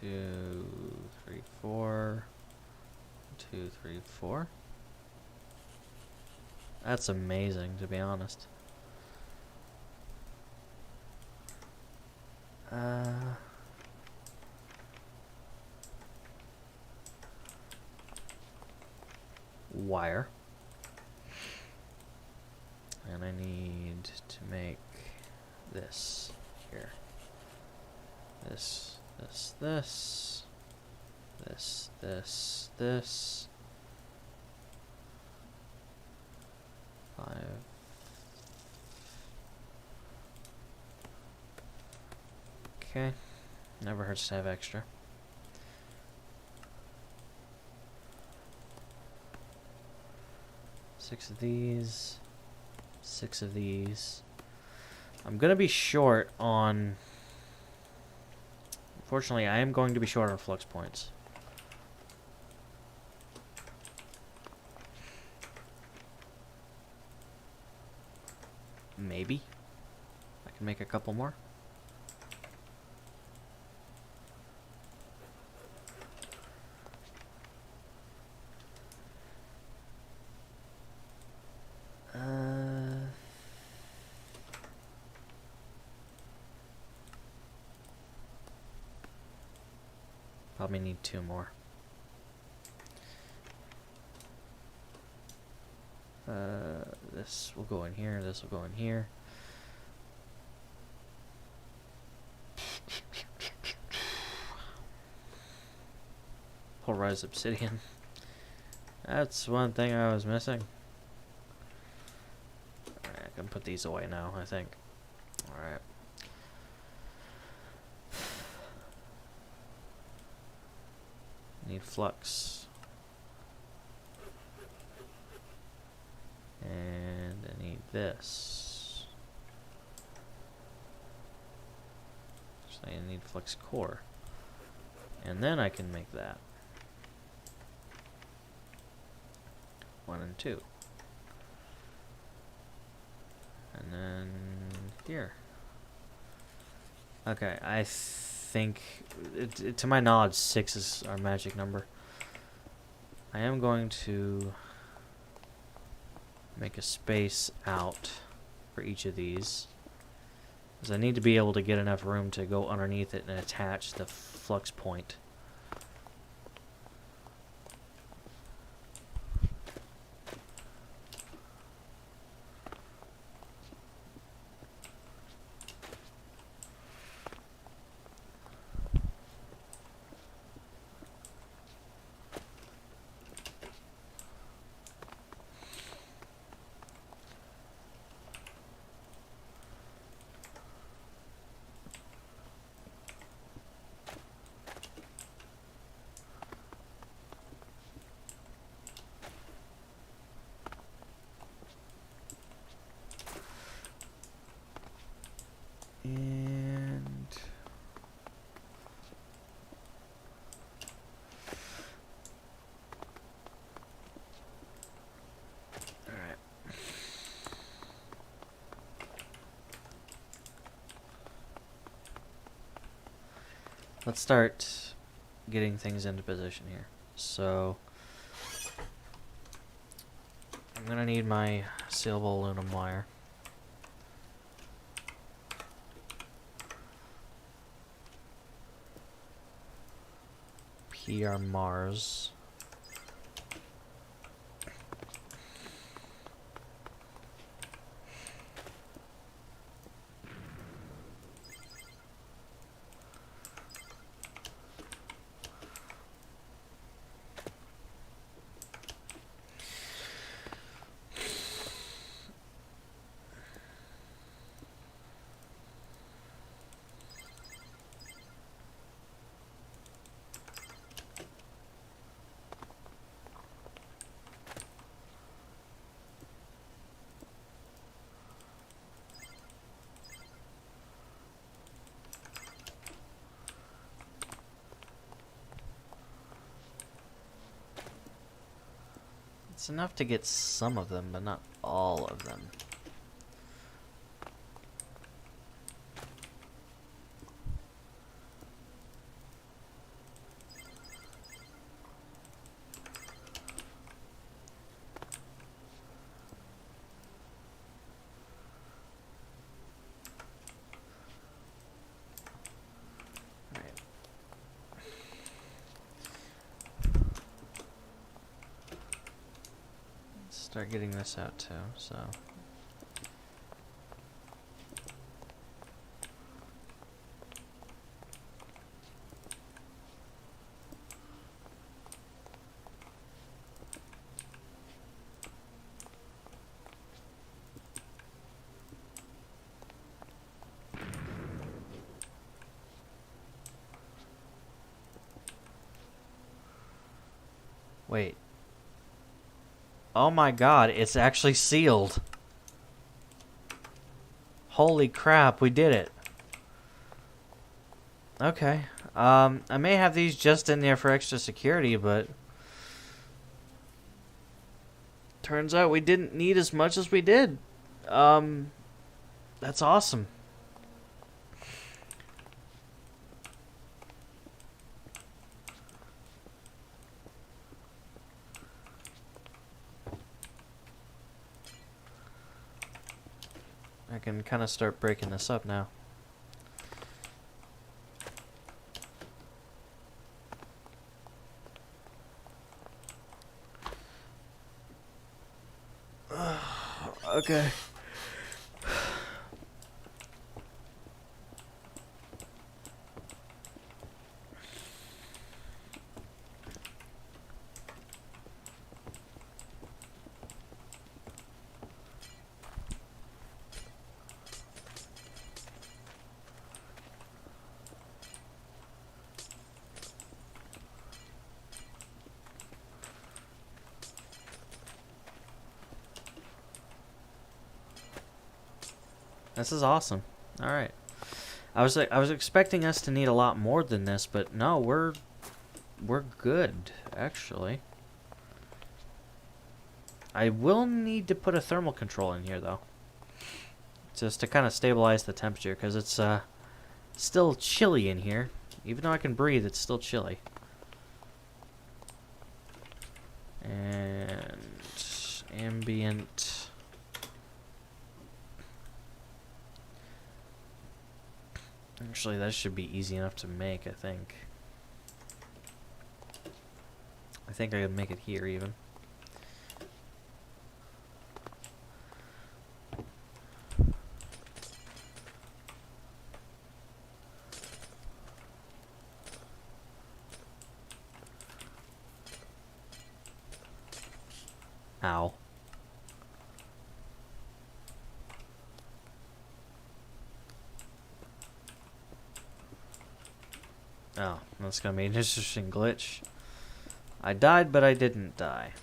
A: Two, three, four. 2, 3, 4. That's amazing, to be honest. Wire. And I need to make this here. This, this. 5. Okay. Never hurts to have extra. Six of these. 6 of these. I'm gonna be short on... Unfortunately, I am going to be short on flux points. Maybe I can make a couple more. Probably need 2 more. This will go in here. This will go in here. Polarized obsidian. That's one thing I was missing. Alright, I can put these away now, I think. Alright. Need flux. And I need this. So I need flux core. And then I can make that. 1 and 2. And then here. Okay, I think, to my knowledge, 6 is our magic number. I am going to make a space out for each of these, because I need to be able to get enough room to go underneath it and attach the flux point. And all right. Let's start getting things into position here. So I'm gonna need my sealable aluminum wire. PR Mars. It's enough to get some of them, but not all of them. Start getting this out too, so. Wait. Oh my god, it's actually sealed. Holy crap, we did it. Okay. I may have these just in there for extra security, but turns out we didn't need as much as we did. That's awesome. I can kind of start breaking this up now. Okay. This is awesome. All right. I was expecting us to need a lot more than this, but no, we're good actually. I will need to put a thermal control in here though, just to kind of stabilize the temperature, because it's still chilly in here. Even though I can breathe, it's still chilly. And ambient. Actually, that should be easy enough to make, I think. I think I can make it here even. Ow. Oh, that's gonna be an interesting glitch. I died, but I didn't die.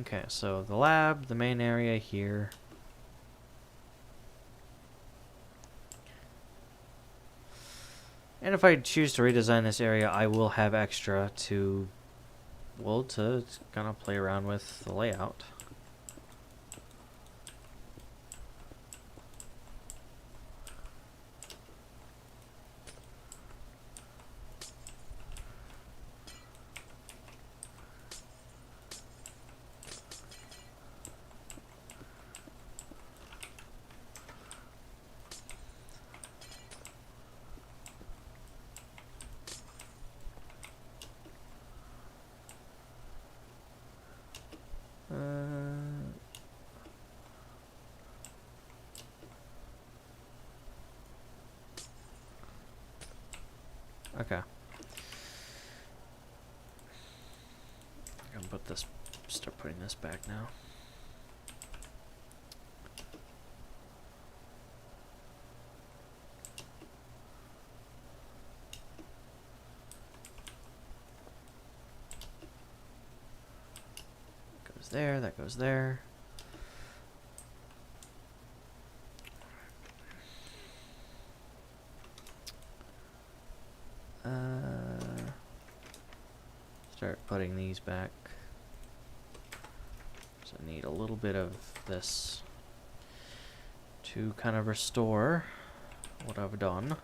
A: Okay, so the lab, the main area here. And if I choose to redesign this area, I will have extra to, well, to kind of play around with the layout. Okay. I'm gonna put this, start putting this back now. Goes there, that goes there. Start putting these back. So I need a little bit of this to kind of restore what I've done.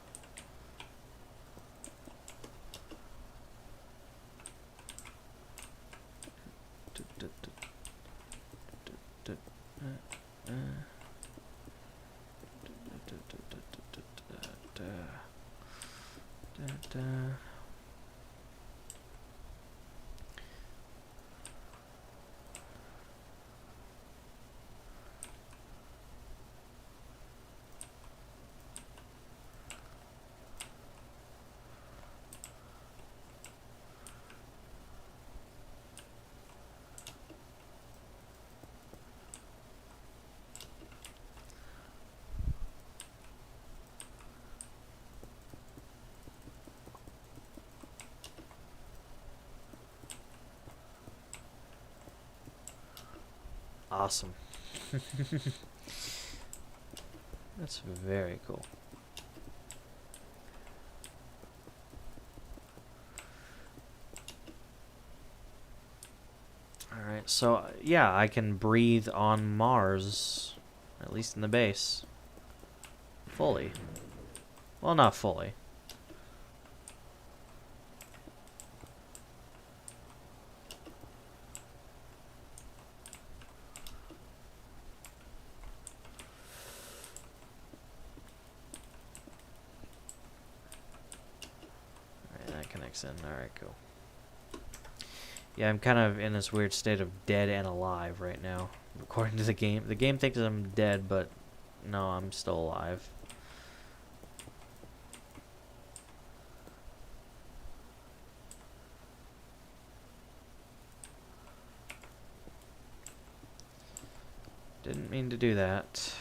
A: Awesome. That's very cool. Alright, so yeah, I can breathe on Mars, at least in the base. Fully. Well, not fully. in. Alright, cool. Yeah, I'm kind of in this weird state of dead and alive right now, according to the game. The game thinks I'm dead, but no, I'm still alive. Didn't mean to do that.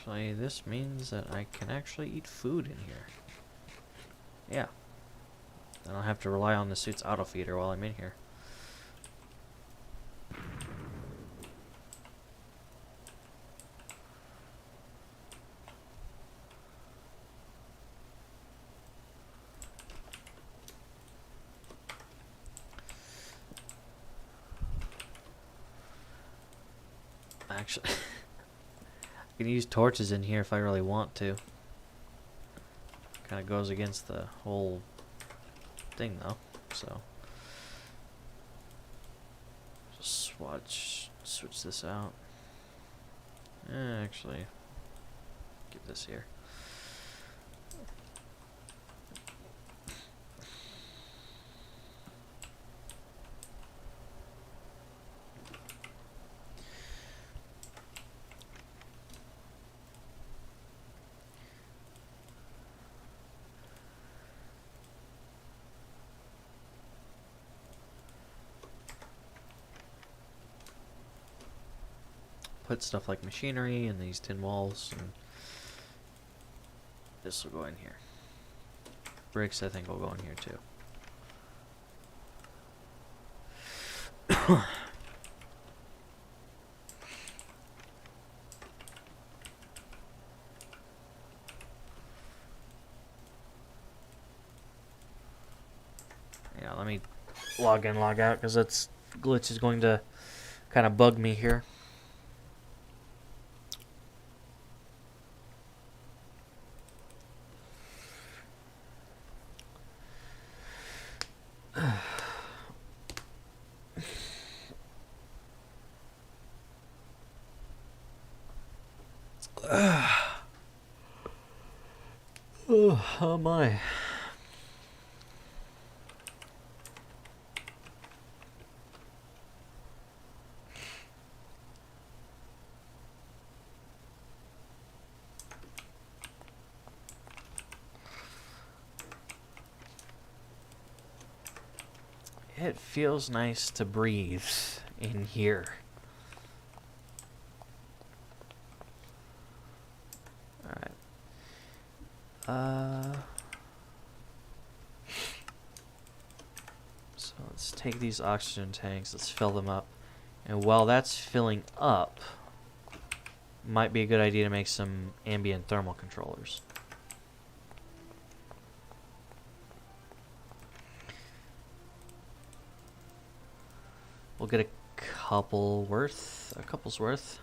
A: Actually, this means that I can actually eat food in here. Yeah. I don't have to rely on the suit's auto feeder while I'm in here. Actually, I can use torches in here if I really want to. Kind of goes against the whole thing though, so. Just switch this out. Actually, get this here. Put stuff like machinery and these tin walls, and this will go in here. Bricks, I think, will go in here too. Yeah, let me log in, log out, because that's glitch is going to kind of bug me here. Oh my. It feels nice to breathe in here. Alright. So let's take these oxygen tanks, let's fill them up. And while that's filling up, might be a good idea to make some ambient thermal controllers. We'll get a couple's worth.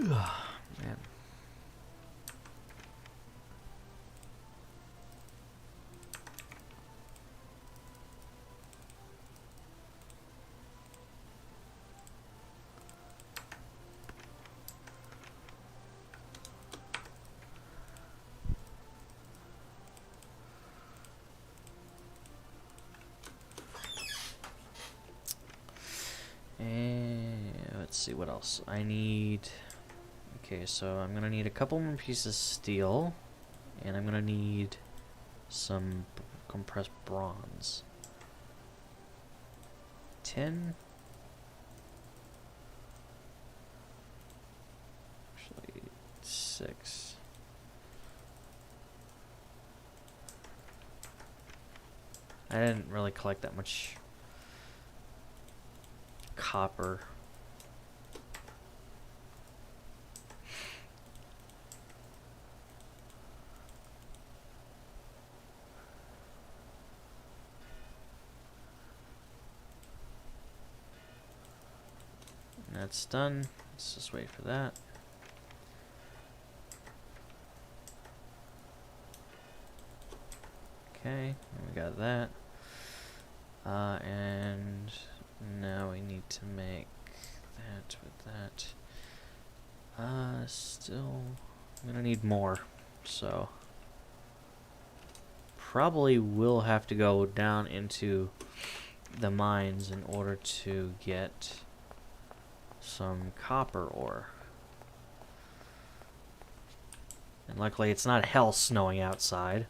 A: Man. see what else I need. Okay, so I'm gonna need a couple more pieces of steel, and I'm gonna need some compressed bronze. 10. Actually, 6. I didn't really collect that much copper. That's done. Let's just wait for that. Okay, we got that. And now we need to make that with that. Still, I'm gonna need more, so probably will have to go down into the mines in order to get some copper ore. And luckily it's not hell snowing outside.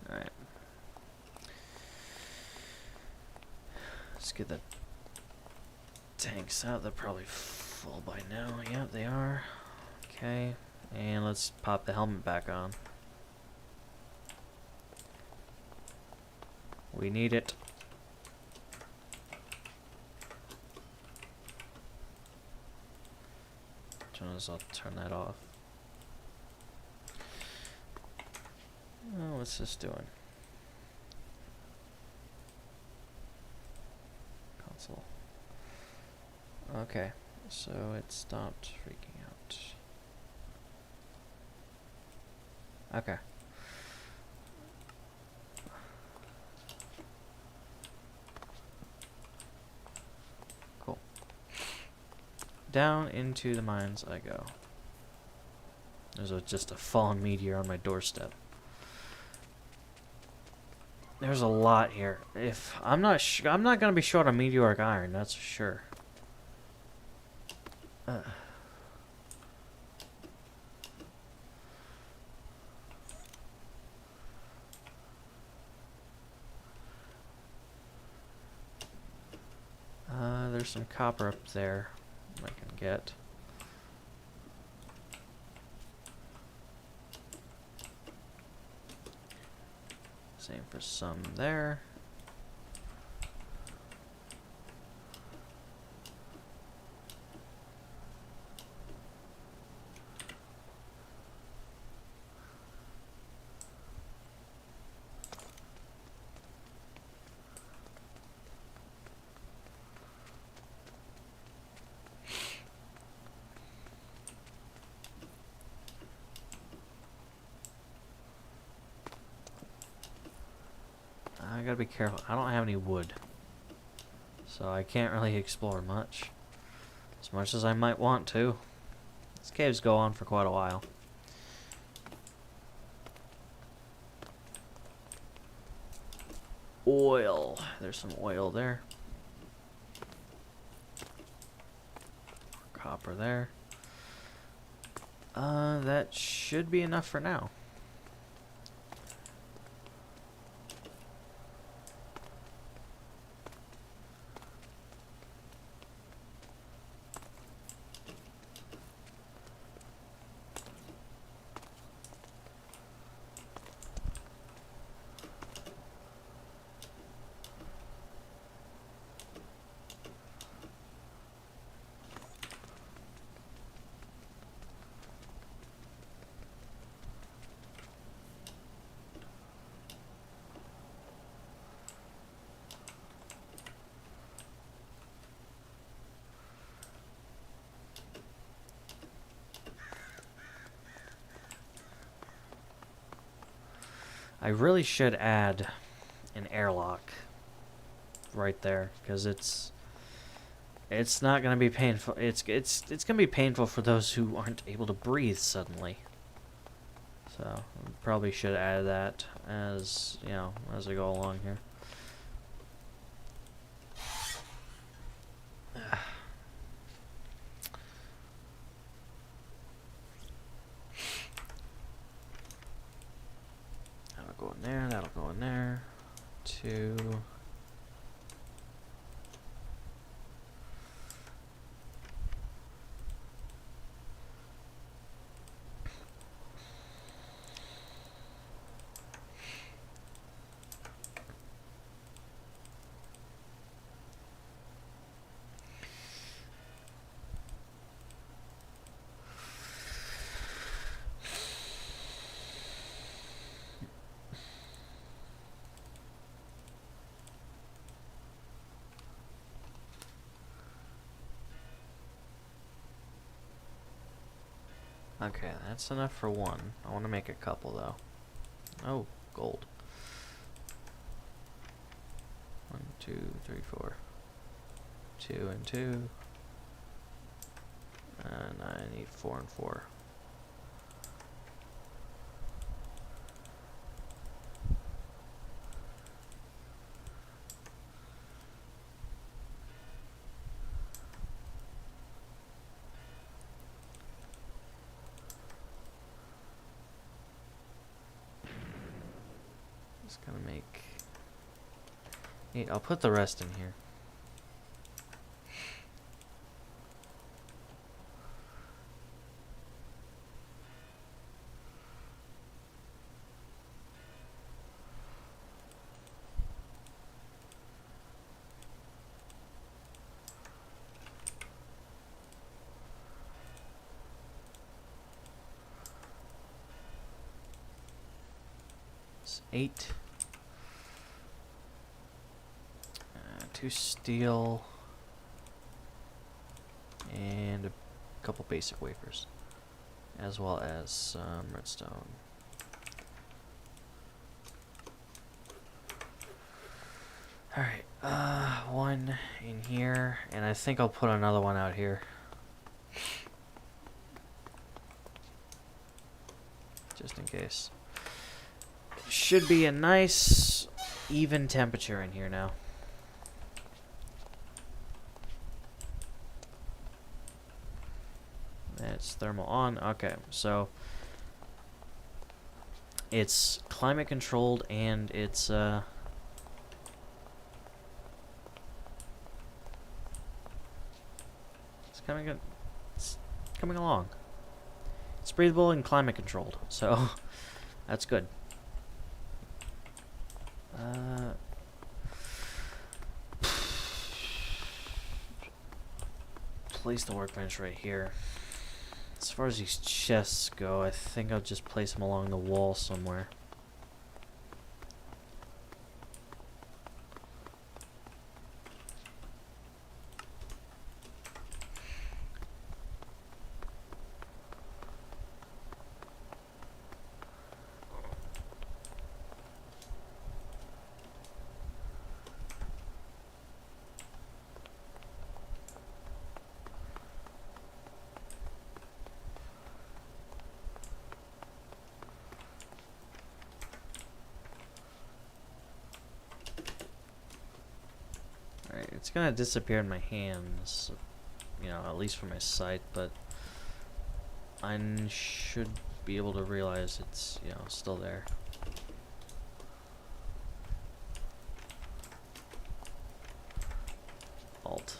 A: Alright. Let's get the tanks out. They're probably full by now. Yep, they are. Okay. And let's pop the helmet back on. We need it. I'll turn that off. Oh, what's this doing? Console. Okay, so it stopped freaking out. Okay. Cool. Down into the mines I go. There's just a fallen meteor on my doorstep. There's a lot here. If I'm not gonna be short on meteoric iron, that's for sure. There's some copper up there I can get. Same for some there. I gotta be careful. I don't have any wood, so I can't really explore much as I might want to. These caves go on for quite a while. Oil. There's some oil there. Copper there. That should be enough for now. I really should add an airlock right there, because it's not gonna be painful. It's gonna be painful for those who aren't able to breathe suddenly. So probably should add that as as I go along here. That'll go in there. That'll go in there. 2. Okay, that's enough for one. I want to make a couple, though. Oh, gold. 1, 2, 3, 4. 2 and 2. And I need 4 and 4. Just gonna make 8. I'll put the rest in here. It's 8. 2 steel. And a couple basic wafers. As well as some redstone. Alright, 1 in here, and I think I'll put another one out here. Just in case. Should be a nice, even temperature in here now. It's thermal on. Okay, so it's climate controlled and it's it's coming along. It's breathable and climate controlled, so that's good. Place the workbench right here. As far as these chests go, I think I'll just place them along the wall somewhere. It's gonna disappear in my hands, at least from my sight, but I should be able to realize it's, still there. Alt.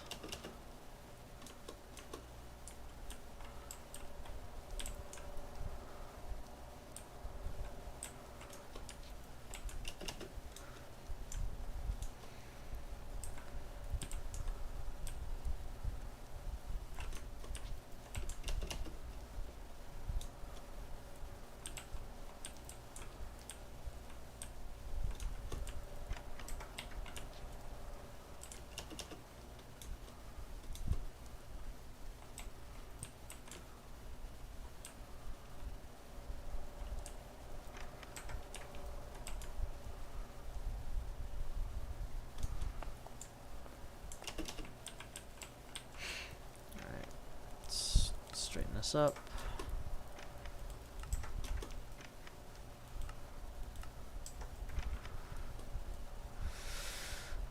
A: this up.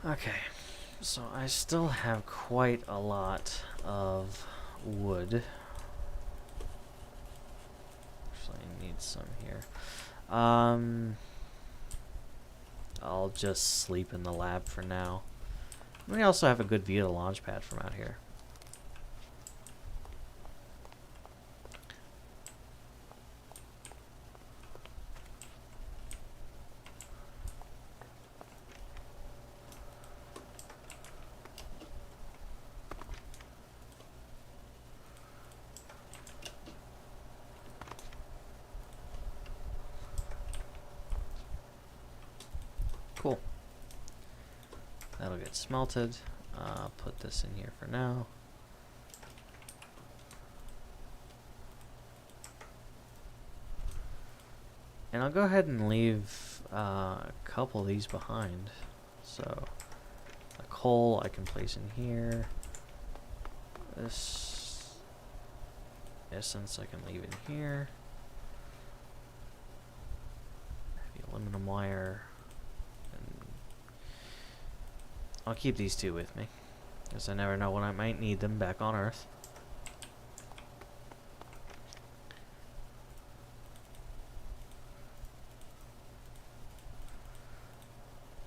A: Okay, so I still have quite a lot of wood. Actually, I need some here. I'll just sleep in the lab for now. We also have a good view of the launch pad from out here. Cool. That'll get smelted. Put this in here for now. And I'll go ahead and leave a couple of these behind. So, a coal I can place in here. This essence I can leave in here. The aluminum wire. And I'll keep these two with me, because I never know when I might need them back on Earth.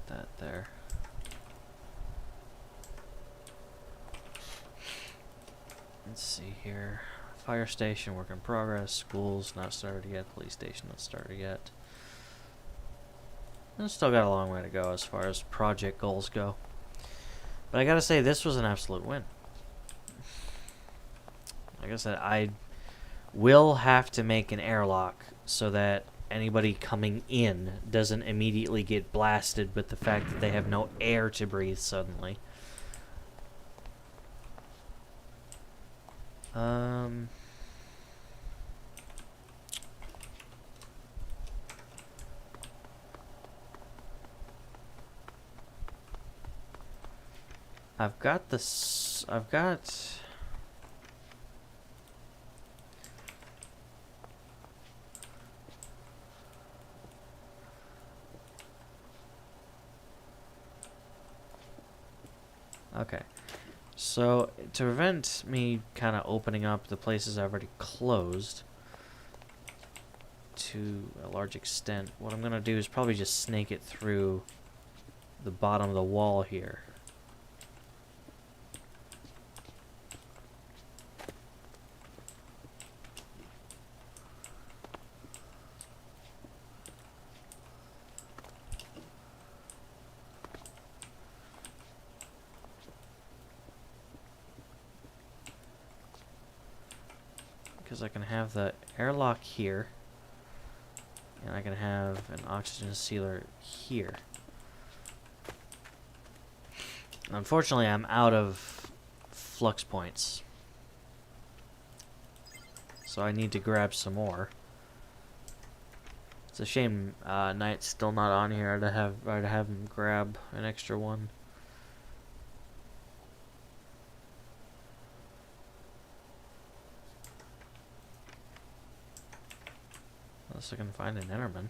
A: That there. Let's see here. Fire station, work in progress. School's not started yet. Police station not started yet. I've still got a long way to go as far as project goals go. But I gotta say, this was an absolute win. Like I said, I will have to make an airlock so that anybody coming in doesn't immediately get blasted with the fact that they have no air to breathe suddenly. I've got this. I've got. Okay. So, to prevent me kind of opening up the places I've already closed to a large extent, what I'm going to do is probably just snake it through the bottom of the wall here. Because I can have the airlock here, and I can have an oxygen sealer here. Unfortunately, I'm out of flux points, so I need to grab some more. It's a shame Knight's still not on here. I'd have him grab an extra one. Unless I can find an Enderman.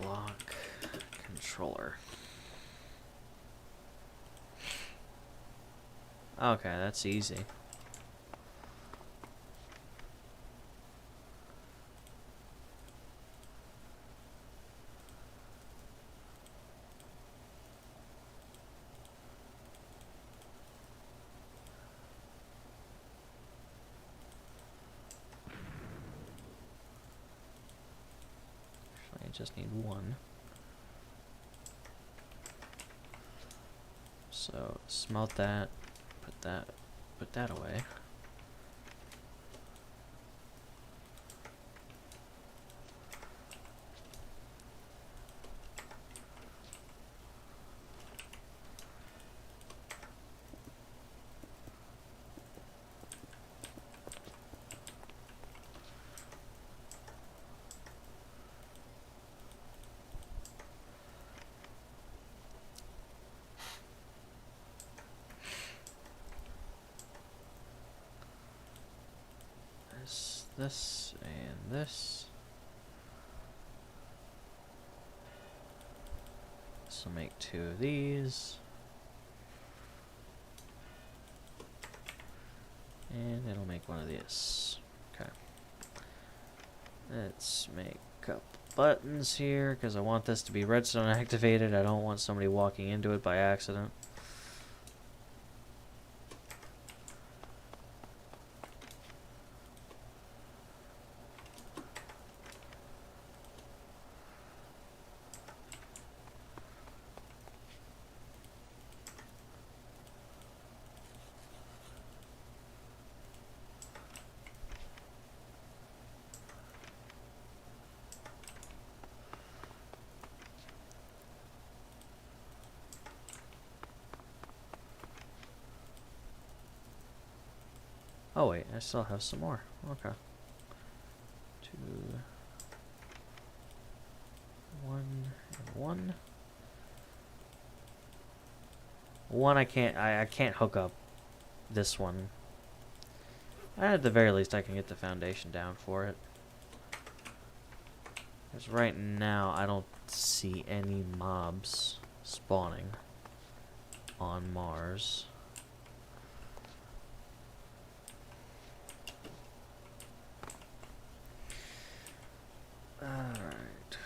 A: Lock controller. Okay, that's easy. just need one. So smelt that, put that away. This and this. This will make 2 of these. And it'll make 1 of these. Okay. Let's make a couple buttons here because I want this to be redstone activated. I don't want somebody walking into it by accident. Oh wait, I still have some more. Okay. 2, 1, and 1. 1 I can't hook up this one. At the very least I can get the foundation down for it. Because right now I don't see any mobs spawning on Mars. Alright.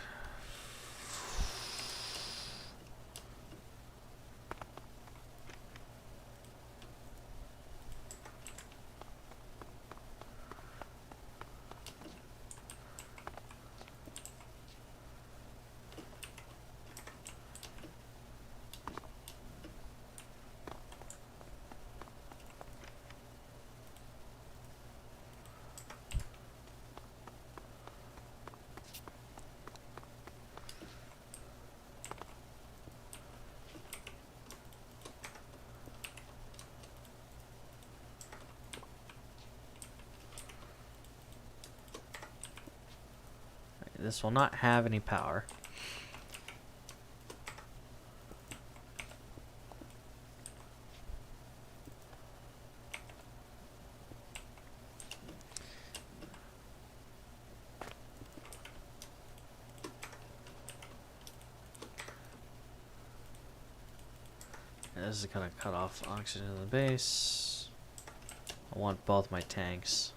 A: This will not have any power. And this is going to cut off oxygen in the base. I want both my tanks.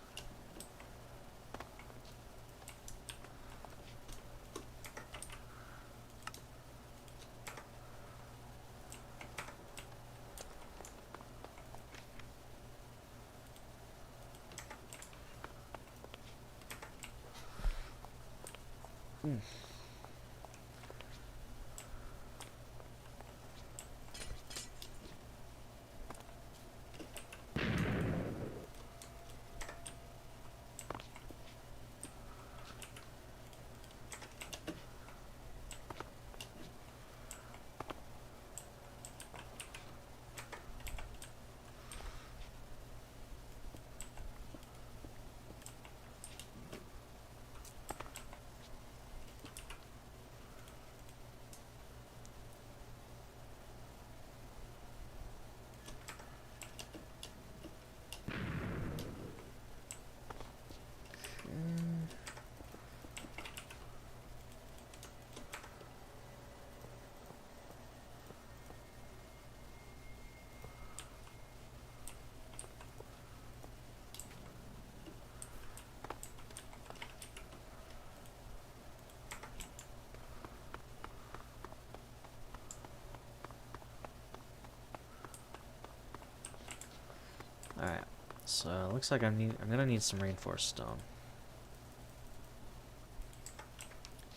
A: Alright, so looks like I'm gonna need some reinforced stone.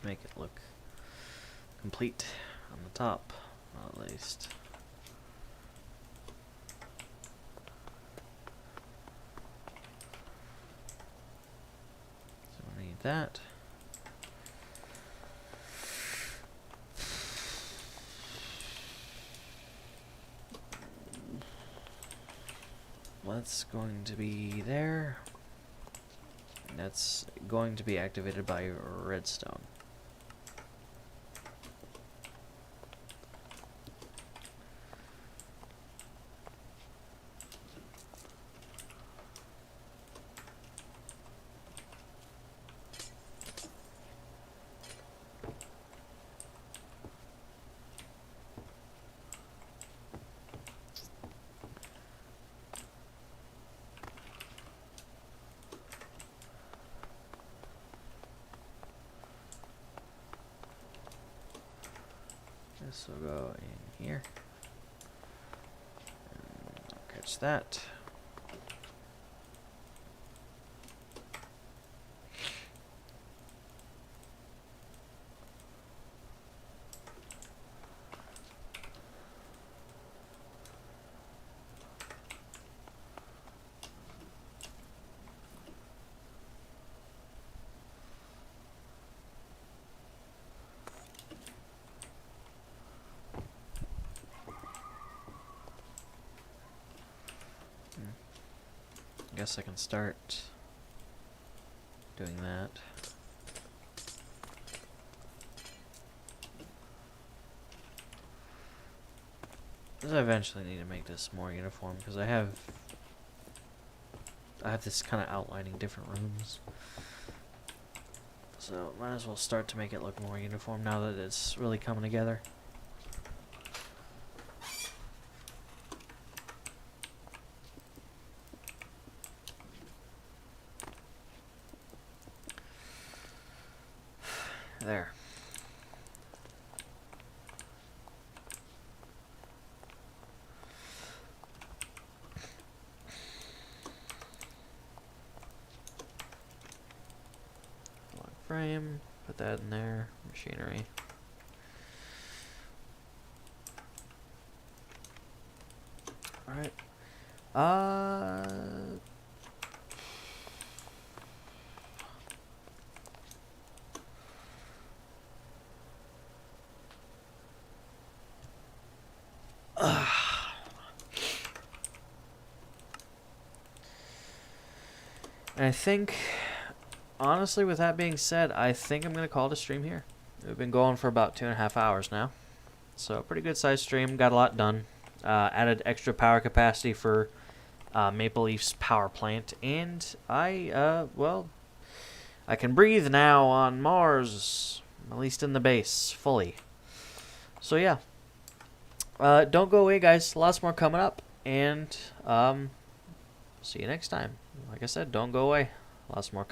A: make it look complete on the top, at least. So we need that. That's going to be there. That's going to be activated by redstone. This will go in here. And I'll catch that. Guess I can start doing that. Because I eventually need to make this more uniform, because I have this kind of outlining different rooms. So might as well start to make it look more uniform now that it's really coming together. There. Block frame, put that in there. Machinery. Alright. And I think, honestly, with that being said, I think I'm going to call it a stream here. We've been going for about 2.5 hours now. So, pretty good sized stream. Got a lot done. Added extra power capacity for Maple Leaf's power plant. And well, I can breathe now on Mars. At least in the base, fully. So, yeah. Don't go away, guys. Lots more coming up. And, see you next time. Like I said, don't go away. Lots more